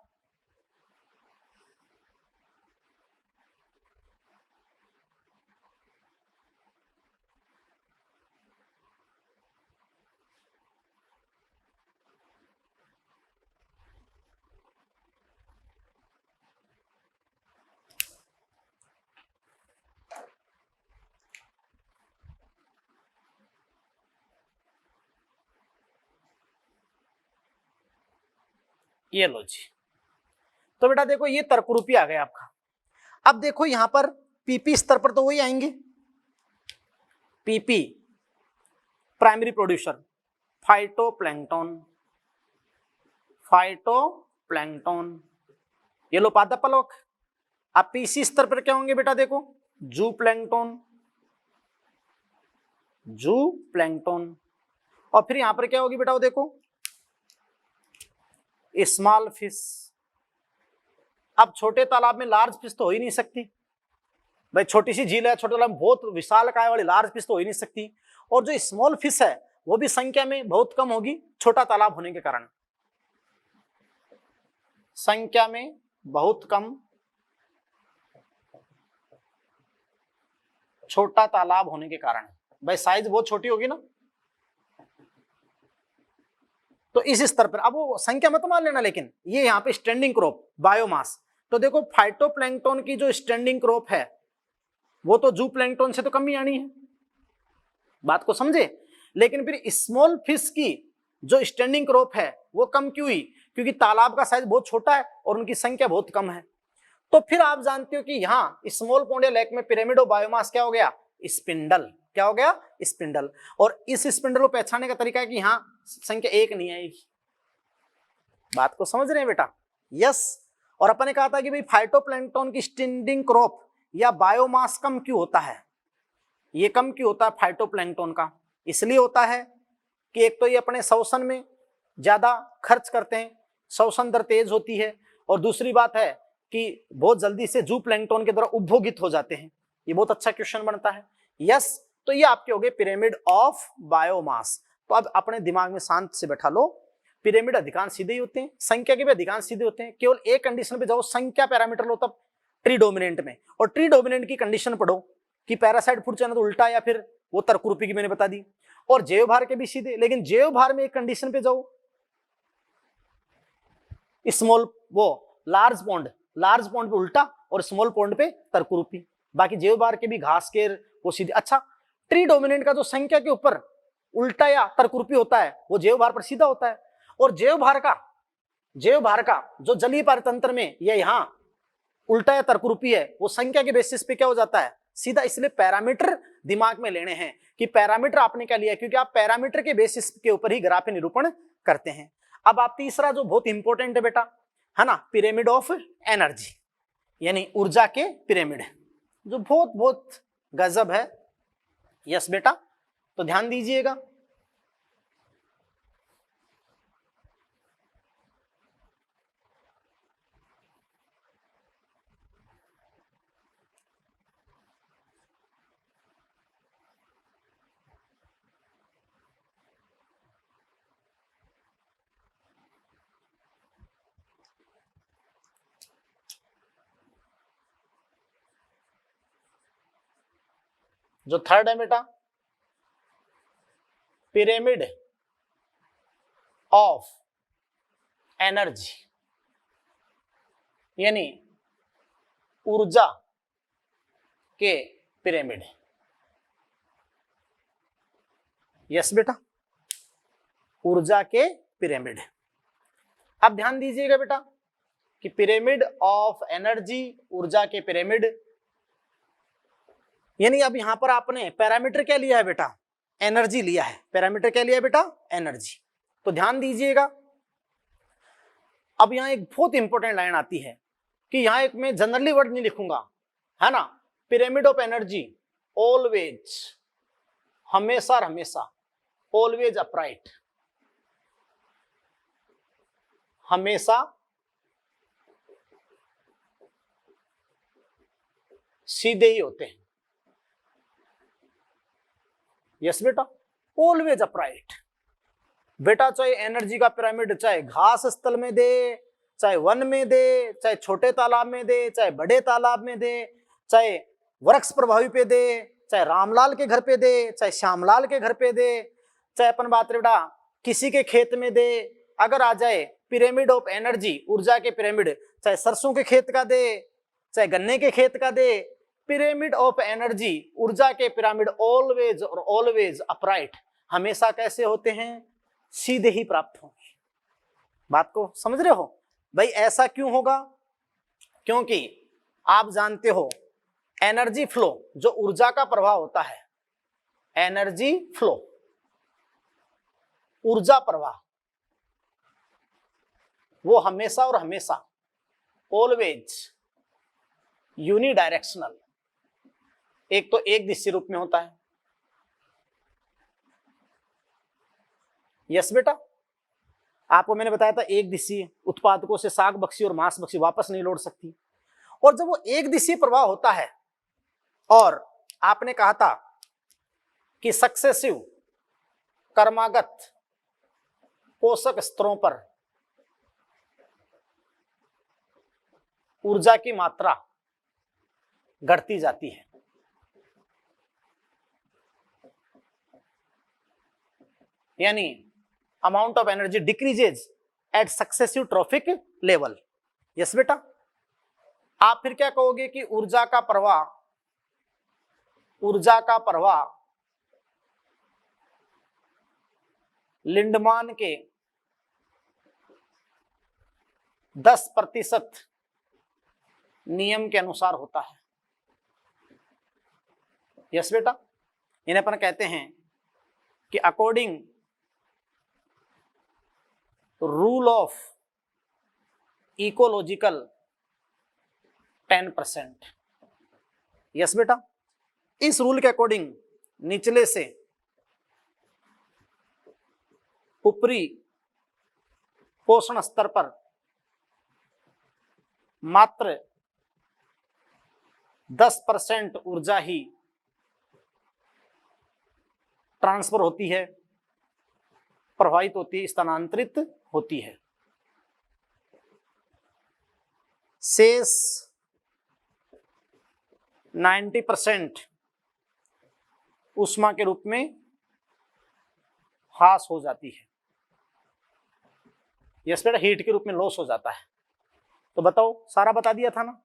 ये लो जी। तो बेटा देखो ये तर्करूपी आ गया आपका। अब देखो यहां पर पीपी स्तर पर तो वही आएंगे, PP primary producer phytoplankton, phytoplankton, ये लो पादपलोक। अब पीसी स्तर पर क्या होंगे बेटा, देखो जूप्लैंक्टन, जूप्लैंक्टन, और फिर यहां पर क्या होगी बेटा, वो देखो स्मॉल फिश। अब छोटे तालाब में लार्ज फिश तो हो ही नहीं सकती भाई, छोटी सी झील है, छोटे तालाब में बहुत विशाल काय वाली लार्ज फिश तो हो ही नहीं सकती, और जो स्मॉल फिश है वो भी संख्या में बहुत कम होगी, छोटा तालाब होने के कारण, संख्या में बहुत कम, छोटा तालाब होने के कारण, भाई साइज बहुत छोटी होगी ना, तो इस स्तर पर। अब वो संख्या मत मान लेना, लेकिन ये यहाँ पे स्टैंडिंग क्रॉप बायोमास, तो देखो फाइटोप्लैंक्टन की जो स्टैंडिंग क्रॉप है वो तो जूप्लैंक्टन से तो कम ही आनी है, बात को समझे। लेकिन फिर स्मॉल फिश की जो स्टैंडिंग क्रॉप है वो कम क्यों हुई, क्योंकि तालाब का साइज बहुत छोटा है और उनकी संख्या बहुत कम है। तो फिर आप जानते हो कि यहाँ स्मॉल पॉन्ड या लेक में पिरामिड ऑफ बायोमास क्या हो गया, स्पिंडल, क्या हो गया, स्पिंडल। और इस स्पिंडल को पहचानने का तरीका है कि यहाँ संख्या एक नहीं आएगी, बात को समझ रहे हैं बेटा, यस। और अपन ने कहा था कि भाई फाइटोप्लैंक्टन की स्टैंडिंग क्रॉप या बायोमास कम क्यों होता है, ये कम क्यों होता है फाइटोप्लैंक्टन का, इसलिए होता है कि एक तो ये अपने श्वसन में ज्यादा खर्च करते हैं, श्वसन दर तेज होती है, और दूसरी बात है कि बहुत जल्दी से जूप्लैंक्टन के द्वारा उपभोगित हो जाते हैं। ये बहुत अच्छा क्वेश्चन बनता है, यस। तो ये आपके हो गए पिरामिड ऑफ बायोमास। तो अब अपने दिमाग में शांत से बैठा लो, पिरामिड अधिकांश सीधे ही होते हैं, संख्या के भी अधिकांश सीधे होते हैं, केवल एक कंडीशन पे जाओ, संख्या पैरामीटर लो तब ट्री डोमिनेंट में, और ट्री डोमिनेंट की कंडीशन पढ़ो कि पैरासाइट फूड चैनल तो उल्टा या फिर वो तर्करूपी की मैंने बता दी, और जैव भार के भी सीधे, लेकिन जैव भार में एक कंडीशन पे जाओ, स्मॉल वो लार्ज पॉन्ड पे उल्टा और स्मॉल पॉन्ड पे तर्करूपी, बाकी जैव भार के भी घास के वो सीधे। अच्छा, ट्री डोमिनेंट का जो संख्या के ऊपर उल्टा या तर्करूपी होता है वो जैव भार पर सीधा होता है, और जैव भार का जैव भार का जो जलीय पारतंत्र में ये यहाँ उल्टा या तर्करूपी है, वो संख्या के बेसिस पे क्या हो जाता है सीधा। इसलिए पैरामीटर दिमाग में लेने हैं कि पैरामीटर आपने क्या लिया, क्योंकि आप पैरामीटर के बेसिस के ऊपर ही ग्राफ निरूपण करते हैं। अब आप तीसरा जो बहुत इंपॉर्टेंट है बेटा, है ना, पिरामिड ऑफ एनर्जी, यानी ऊर्जा के पिरामिड, जो बहुत बहुत गजब है। यस बेटा, तो ध्यान दीजिएगा। जो थर्ड है बेटा, पिरामिड ऑफ एनर्जी, यानी ऊर्जा के पिरामिड। यस बेटा, ऊर्जा के पिरामिड। अब ध्यान दीजिएगा बेटा कि पिरामिड ऑफ एनर्जी, ऊर्जा के पिरामिड, यानी अब यहां पर आपने पैरामीटर क्या लिया है बेटा, एनर्जी लिया है। पैरामीटर क्या लिया है बेटा, एनर्जी। तो ध्यान दीजिएगा, अब यहां एक बहुत इंपॉर्टेंट लाइन आती है कि यहां एक मैं जनरली वर्ड नहीं लिखूंगा, है ना, पिरामिड ऑफ एनर्जी ऑलवेज, हमेशा और हमेशा, ऑलवेज अपराइट, हमेशा सीधे ही होते हैं। यस बेटा, ऑलवेज अपराइट। बेटा चाहे एनर्जी का पिरामिड चाहे घास स्थल में दे, चाहे वन में दे, चाहे छोटे तालाब में दे, चाहे बड़े तालाब में दे, चाहे वृक्ष प्रभावी पे दे, चाहे रामलाल के घर पे दे, चाहे श्यामलाल के घर पे दे, चाहे अपन बात बेटा किसी के खेत में दे, अगर आ जाए पिरामिड ऑफ एनर्जी, ऊर्जा के पिरामिड, चाहे सरसों के खेत का दे, चाहे गन्ने के खेत का दे, पिरामिड ऑफ एनर्जी, ऊर्जा के पिरामिड ऑलवेज और ऑलवेज अपराइट, हमेशा कैसे होते हैं, सीधे ही प्राप्त होंगे। बात को समझ रहे हो भाई? ऐसा क्यों होगा? क्योंकि आप जानते हो एनर्जी फ्लो, जो ऊर्जा का प्रवाह होता है, एनर्जी फ्लो, ऊर्जा प्रवाह, वो हमेशा और हमेशा ऑलवेज यूनिडायरेक्शनल, एक तो एक दिशीय रूप में होता है। यस बेटा, आपको मैंने बताया था एक दिशीय उत्पादकों से शाक बख्शी और मांस बख्शी वापस नहीं लौट सकती। और जब वो एक दिशीय प्रवाह होता है, और आपने कहा था कि सक्सेसिव कर्मागत पोषक स्तरों पर ऊर्जा की मात्रा घटती जाती है, यानी amount of energy decreases at successive trophic level. Yes बेटा, आप फिर क्या कहोगे कि ऊर्जा का प्रवाह लिंडमान के 10% नियम के अनुसार होता है। यस बेटा, इन्हें अपन कहते हैं कि according rule of ecological 10%। Yes बेटा, इस रूल के अकॉर्डिंग निचले से ऊपरी पोषण स्तर पर मात्र 10% ऊर्जा ही ट्रांसफर होती है, प्रवाहित होती है, स्थानांतरित होती है। शेष 90% ऊष्मा के रूप में ह्रास हो जाती है। यस बेटा, हीट के रूप में लॉस हो जाता है। तो बताओ, सारा बता दिया था ना।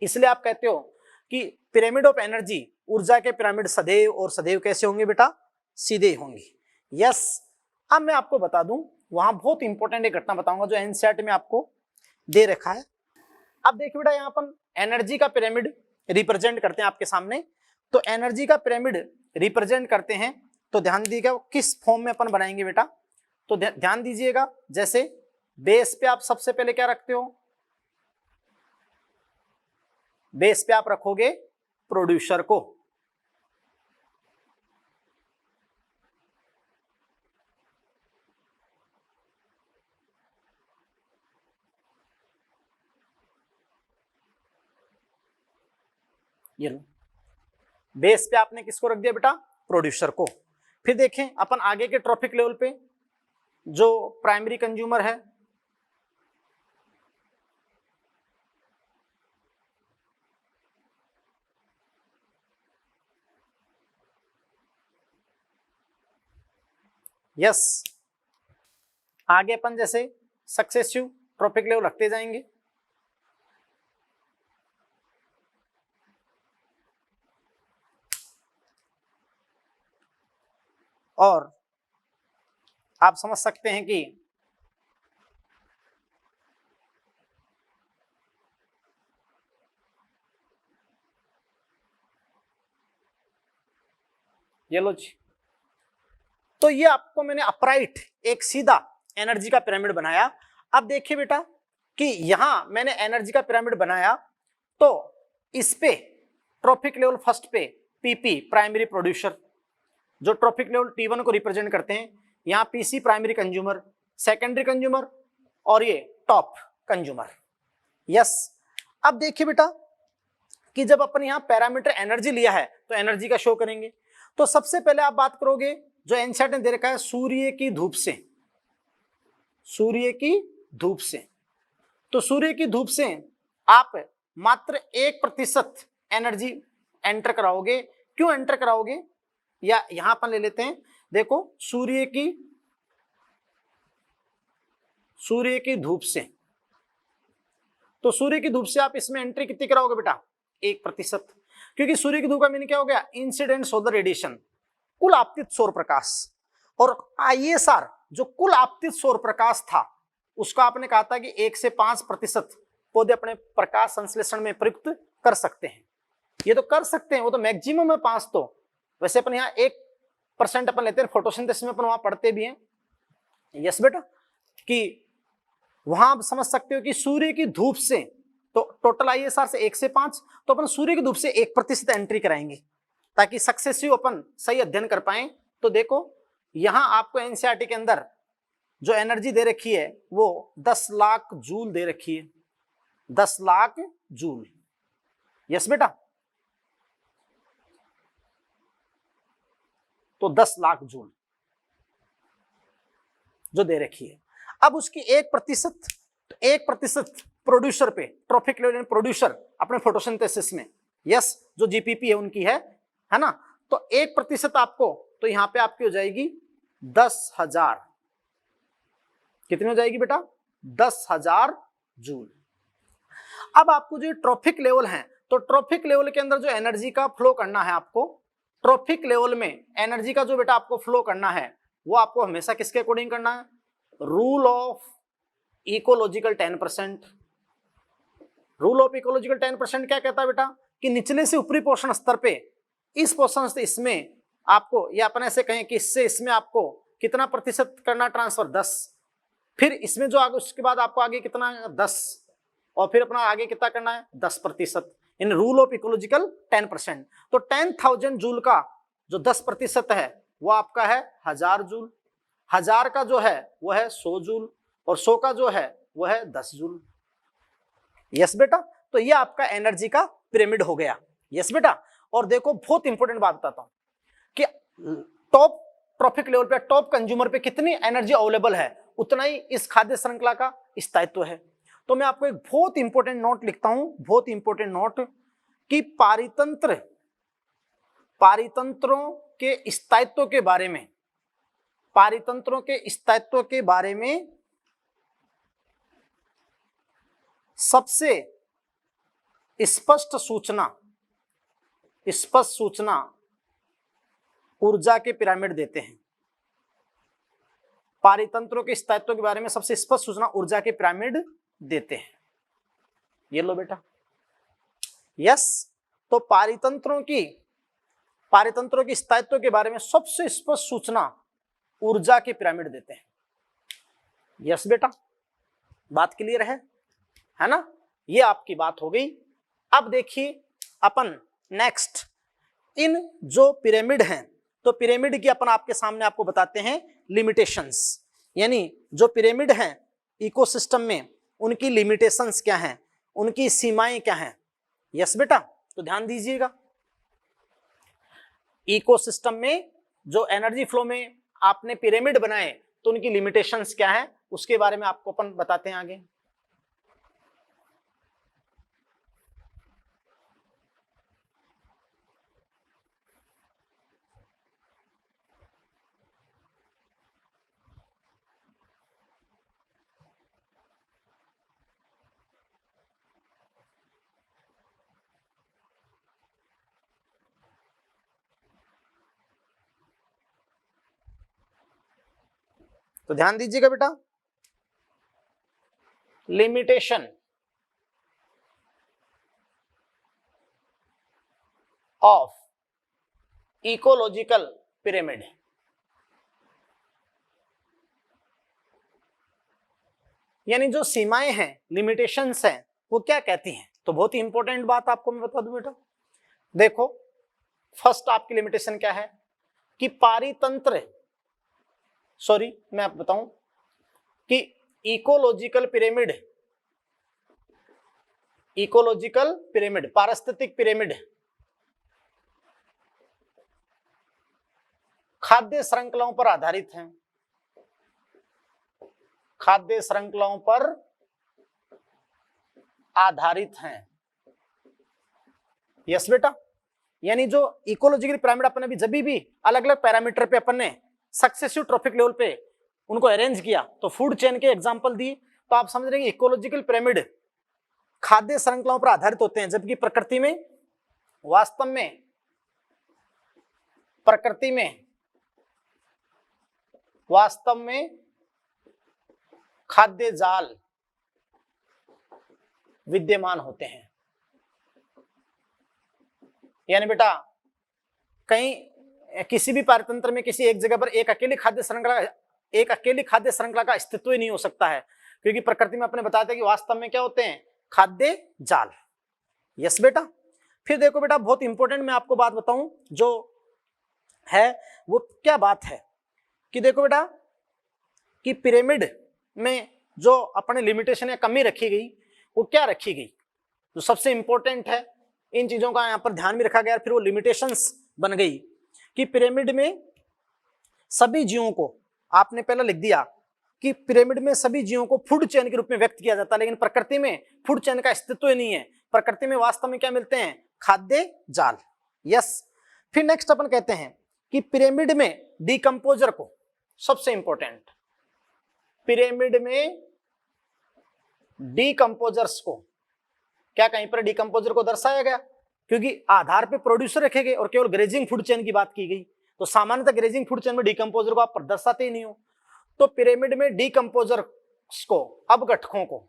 इसलिए आप कहते हो कि पिरामिड ऑफ एनर्जी, ऊर्जा के पिरामिड सदैव और सदैव कैसे होंगे बेटा, सीधे होंगे। यस, अब मैं आपको बता दूं वहां बहुत इंपॉर्टेंट एक घटना बताऊंगा जो एनसीईआरटी में आपको दे रखा है। अब देखिए बेटा, यहाँ अपन एनर्जी का पिरामिड रिप्रेजेंट करते हैं आपके सामने। तो एनर्जी का पिरामिड रिप्रेजेंट करते हैं तो ध्यान दीजिएगा किस फॉर्म में अपन बनाएंगे बेटा। तो ध्यान दीजिएगा, जैसे बेस पे आप सबसे पहले क्या रखते हो, बेस पे आप रखोगे प्रोड्यूसर को, ये लो, बेस पे आपने किसको रख दिया बेटा, प्रोड्यूसर को। फिर देखें अपन आगे के ट्रॉफिक लेवल पे जो प्राइमरी कंज्यूमर है, यस, आगे अपन जैसे सक्सेसिव ट्रॉफिक लेवल रखते जाएंगे। और आप समझ सकते हैं कि ये लो जी, तो ये आपको मैंने अपराइट एक सीधा एनर्जी का पिरामिड बनाया। अब देखिए बेटा कि यहां मैंने एनर्जी का पिरामिड बनाया तो इस पे ट्रॉफिक लेवल फर्स्ट पे पीपी प्राइमरी प्रोड्यूसर, जो ट्रॉफिक लेवल T1 को रिप्रेजेंट करते हैं, यहाँ PC primary consumer, secondary consumer और ये टॉप कंज्यूमर। यस, अब देखिए बेटा कि जब अपन यहाँ पैरामीटर एनर्जी लिया है तो एनर्जी का शो करेंगे। तो सबसे पहले आप बात करोगे जो एनसीईआरटी ने दे रखा है सूर्य की धूप से, सूर्य की धूप से। तो सूर्य की धूप से आप मात्र 1% एनर्जी एंटर कराओगे। क्यों एंटर कराओगे, या यहां अपन ले लेते हैं, देखो सूर्य की धूप से, तो सूर्य की धूप से आप इसमें एंट्री कितनी कराओगे बेटा, 1%, क्योंकि सूर्य की धूप का मीनिंग क्या हो गया, इंसिडेंट सोलर रेडिएशन, कुल आपतित सौर प्रकाश। और ISR जो कुल आपतित सौर प्रकाश था उसका आपने कहा था कि 1 से 5% पौधे अपने प्रकाश संश्लेषण में प्रयुक्त कर सकते हैं। ये तो कर सकते हैं, वो तो मैक्सिमम है 5। तो वैसे अपन यहाँ 1% अपन लेते हैं फोटोसिंथेसिस में, अपन वहां पढ़ते भी हैं। यस बेटा, कि वहां आप समझ सकते हो कि सूर्य की धूप से, तो टोटल ISR से 1 से 5, तो अपन सूर्य की धूप से 1% एंट्री कराएंगे ताकि सक्सेसिव अपन सही अध्ययन कर पाए। तो देखो यहां आपको एनसीईआरटी के अंदर जो एनर्जी दे रखी है वो 10 लाख जूल दे रखी है, 10 लाख जूल। यस बेटा, तो 10 लाख जूल जो दे रखी है। अब उसकी 1% प्रोड्यूसर पे, ट्रॉफिक लेवल प्रोड्यूसर अपने फोटोसिंथेसिस में, यस, जो जीपीपी है उनकी है ना, तो 1% आपको, तो यहां पे आपकी हो जाएगी 10,000, कितनी हो जाएगी बेटा, 10,000 जूल। अब आपको जो ट्रॉफिक लेवल है, तो ट्रॉफिक लेवल के अंदर जो एनर्जी का फ्लो करना है आपको, ट्रॉफिक लेवल में एनर्जी का जो बेटा आपको फ्लो करना है वो आपको हमेशा किसके अकॉर्डिंग करना है, rule of ecological 10%। Rule of ecological 10% क्या कहता है बेटा, कि निचले से ऊपरी पोषण स्तर पे, इस पोषण से इसमें आपको, या अपन ऐसे कहें कि इससे इसमें आपको कितना प्रतिशत करना ट्रांसफर, 10, फिर इसमें जो आगे उसके बाद आपको आगे कितना 10, और फिर अपना आगे कितना करना है 10%, इन रूल ऑफ इकोलॉजिकल 10%। तो 10,000 जूल का जो 10% है वो आपका है 1000 जूल, 1000 का जो है वो है 100 जूल, और 100 का जो है वो है 10 जूल। यस बेटा, तो ये आपका एनर्जी का पिरामिड हो गया। यस बेटा, और देखो बहुत इंपॉर्टेंट बात बताता हूं कि टॉप ट्रॉफिक लेवल पे, टॉप कंज्यूमर पे कितनी एनर्जी अवेलेबल है, उतना ही इस खाद्य श्रृंखला का स्थायित्व है। तो मैं आपको एक बहुत इंपॉर्टेंट नोट लिखता हूं, बहुत इंपॉर्टेंट नोट, कि पारितंत्रों के स्थायित्व के बारे में, पारितंत्रों के स्थायित्व के बारे में सबसे स्पष्ट सूचना ऊर्जा के पिरामिड देते हैं। पारितंत्रों के स्थायित्व के बारे में सबसे स्पष्ट सूचना ऊर्जा के पिरामिड देते हैं। ये लो बेटा, यस। तो पारितंत्रों की स्थायित्व के बारे में सबसे स्पष्ट सूचना ऊर्जा के पिरामिड देते हैं। यस बेटा, बात क्लियर है ना? ये आपकी बात हो गई। अब देखिए अपन नेक्स्ट इन जो पिरामिड हैं, तो पिरामिड की अपन आपके सामने आपको बताते हैं लिमिटेशंस, यानी जो पिरामिड हैं इकोसिस्टम में उनकी लिमिटेशंस क्या हैं, उनकी सीमाएं क्या हैं। यस बेटा, तो ध्यान दीजिएगा, इकोसिस्टम में जो एनर्जी फ्लो में आपने पिरामिड बनाए तो उनकी लिमिटेशंस क्या है उसके बारे में आपको अपन बताते हैं आगे। तो ध्यान दीजिएगा बेटा, लिमिटेशन ऑफ इकोलॉजिकल पिरामिड, यानी जो सीमाएं हैं, लिमिटेशंस हैं, वो क्या कहती हैं। तो बहुत ही इंपॉर्टेंट बात आपको मैं बता दूं बेटा, देखो फर्स्ट आपकी लिमिटेशन क्या है कि पारितंत्र, सॉरी मैं आपको बताऊं कि इकोलॉजिकल पिरामिड पारिस्थितिक पिरामिड खाद्य श्रृंखलाओं पर आधारित हैं, खाद्य श्रृंखलाओं पर आधारित हैं। यस बेटा, यानी जो इकोलॉजिकल पिरामिड अपन अभी जब भी अलग अलग पैरामीटर पे अपन ने सक्सेसिव ट्रॉफिक लेवल पे उनको अरेंज किया तो फूड चेन के एग्जांपल दी, तो आप समझ रहे हैं इकोलॉजिकल पिरामिड खाद्य श्रृंखलाओं पर आधारित होते हैं, जबकि प्रकृति में वास्तव में खाद्य जाल विद्यमान होते हैं। यानी बेटा कहीं किसी भी पारितंत्र में किसी एक जगह पर एक अकेली खाद्य श्रृंखला का अस्तित्व ही नहीं हो सकता है, क्योंकि प्रकृति में अपने बताते हैं कि वास्तव में क्या होते हैं, खाद्य जाल। यस बेटा, फिर देखो बेटा बहुत इंपॉर्टेंट मैं आपको बात बताऊं जो है वो क्या बात है कि देखो बेटा कि पिरामिड में जो अपने लिमिटेशन या कमी रखी गई वो क्या रखी गई, जो सबसे इंपॉर्टेंट है, इन चीजों का यहाँ पर ध्यान भी रखा गया। फिर वो लिमिटेशंस बन गई कि पिरामिड में सभी जीवों को, आपने पहले लिख दिया कि पिरामिड में सभी जीवों को फूड चेन के रूप में व्यक्त किया जाता है, लेकिन प्रकृति में फूड चेन का अस्तित्व ही नहीं है। प्रकृति में वास्तव में क्या मिलते हैं, खाद्य जाल। यस, फिर नेक्स्ट अपन कहते हैं कि पिरामिड में डिकम्पोजर को, सबसे इंपॉर्टेंट, पिरामिड में डिकम्पोजर्स को क्या कहीं पर डिकम्पोजर को दर्शाया गया, क्योंकि आधार पे प्रोड्यूसर रखे गए और केवल ग्रेजिंग फूड चेन की बात की गई, तो सामान्यतः ग्रेजिंग फूड चेन में डिकम्पोजर को आप दर्शाते ही नहीं हो। तो पिरामिड में डिकम्पोजर को, अपघटकों को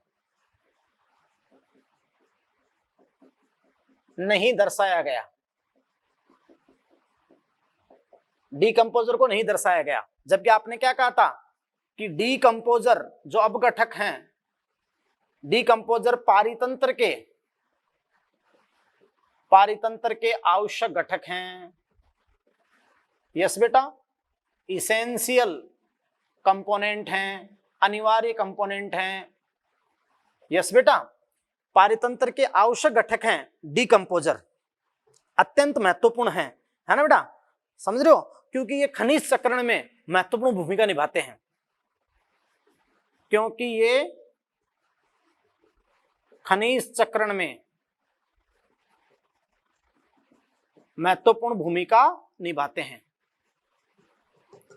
नहीं दर्शाया गया, डिकम्पोजर को नहीं दर्शाया गया, जबकि आपने क्या कहा था कि डिकम्पोजर जो अपघटक हैं, डिकम्पोजर पारितंत्र के आवश्यक घटक हैं। यस बेटा, इसेंशियल कंपोनेंट हैं, अनिवार्य कंपोनेंट हैं। यस बेटा, पारितंत्र के आवश्यक घटक हैं डिकम्पोजर, अत्यंत महत्वपूर्ण है ना बेटा, समझ रहे हो, क्योंकि ये खनिज चक्रण में महत्वपूर्ण भूमिका निभाते हैं, क्योंकि ये खनिज चक्रण में महत्वपूर्ण भूमिका निभाते हैं।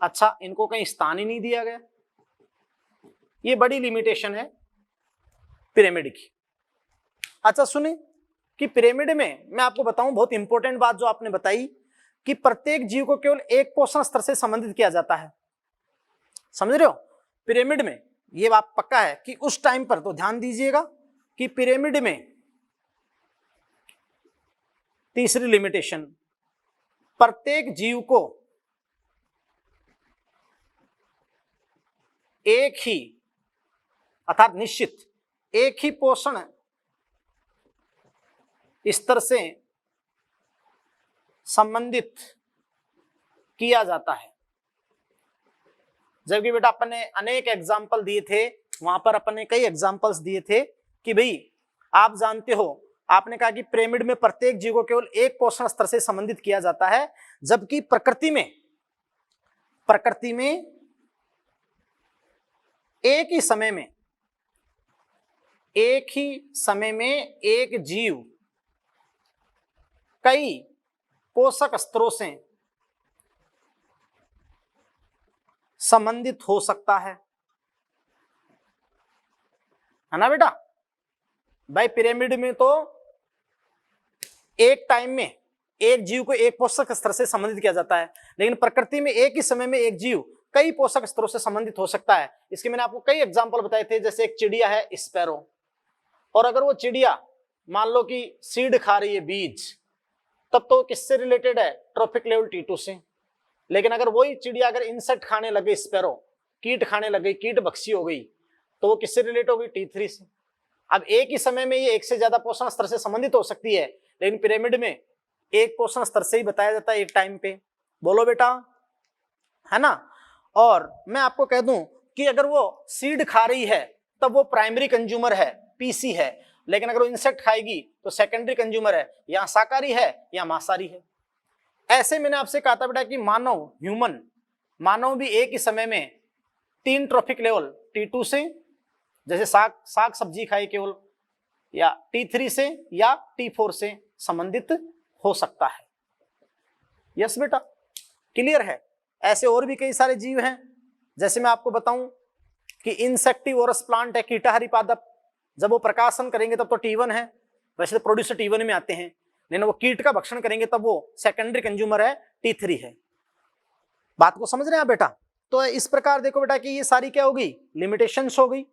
अच्छा, इनको कहीं स्थान ही नहीं दिया गया, ये बड़ी लिमिटेशन है पिरामिड की। अच्छा सुनिए कि पिरामिड में मैं आपको बताऊं बहुत इंपॉर्टेंट बात जो आपने बताई कि प्रत्येक जीव को केवल एक पोषण स्तर से संबंधित किया जाता है, समझ रहे हो? पिरामिड में ये बात पक्का है कि उस टाइम पर, तो ध्यान दीजिएगा कि पिरामिड में तीसरी लिमिटेशन, प्रत्येक जीव को एक ही अर्थात निश्चित एक ही पोषण स्तर से संबंधित किया जाता है। जबकि बेटा अपन ने अनेक एग्जाम्पल दिए थे, वहां पर अपन ने कई एग्जाम्पल्स दिए थे कि भाई आप जानते हो, आपने कहा कि पिरामिड में प्रत्येक जीव को केवल एक पोषण स्तर से संबंधित किया जाता है, जबकि प्रकृति में एक ही समय में एक जीव कई पोषक स्तरों से संबंधित हो सकता है ना बेटा? भाई पिरामिड में तो एक टाइम में एक जीव को एक पोषक स्तर से संबंधित किया जाता है, लेकिन प्रकृति में एक ही समय में एक जीव कई पोषक स्तरों से संबंधित हो सकता है। इसके मैंने आपको कई एग्जांपल बताए थे, जैसे एक चिड़िया है स्पैरो, और अगर वो चिड़िया मान लो कि सीड खा रही है, बीज, तब तो किससे रिलेटेड है? ट्रॉफिक लेवल T2 से। लेकिन अगर वही चिड़िया अगर इंसेक्ट खाने लगे, स्पैरो कीट खाने लगे, कीट भक्षी हो गई, तो वो किससे रिलेट होगी? T3 से। अब एक ही समय में ये एक से ज्यादा पोषण स्तर से संबंधित हो सकती है, लेकिन पिरामिड में एक पोषण स्तर से ही बताया जाता है एक टाइम पे। बोलो बेटा, है ना? और मैं आपको कह दूं कि अगर वो सीड खा रही है तब वो प्राइमरी कंज्यूमर है, पीसी है, लेकिन अगर वो इंसेक्ट खाएगी तो सेकेंडरी कंज्यूमर है, या शाकाहारी है या मांसाहारी है। ऐसे मैंने आपसे कहा था बेटा कि मानव भी एक ही समय में 3 ट्रॉफिक लेवल T2 से, जैसे साग सब्जी खाई केवल, या T3 से या T4 से संबंधित हो सकता है। यस बेटा, क्लियर है? ऐसे और भी कई सारे जीव हैं, जैसे मैं आपको बताऊं कि इंसेक्टिवोरस प्लांट है, कीटाहारी पादप, जब वो प्रकाशन करेंगे तब तो T1 है, वैसे तो प्रोड्यूसर T1 में आते हैं, लेकिन वो कीट का भक्षण करेंगे तब वो सेकेंडरी कंज्यूमर है, T3 है। बात को समझ रहे हैं आप बेटा? तो इस प्रकार देखो बेटा कि ये सारी क्या हो गई? लिमिटेशंस हो गई।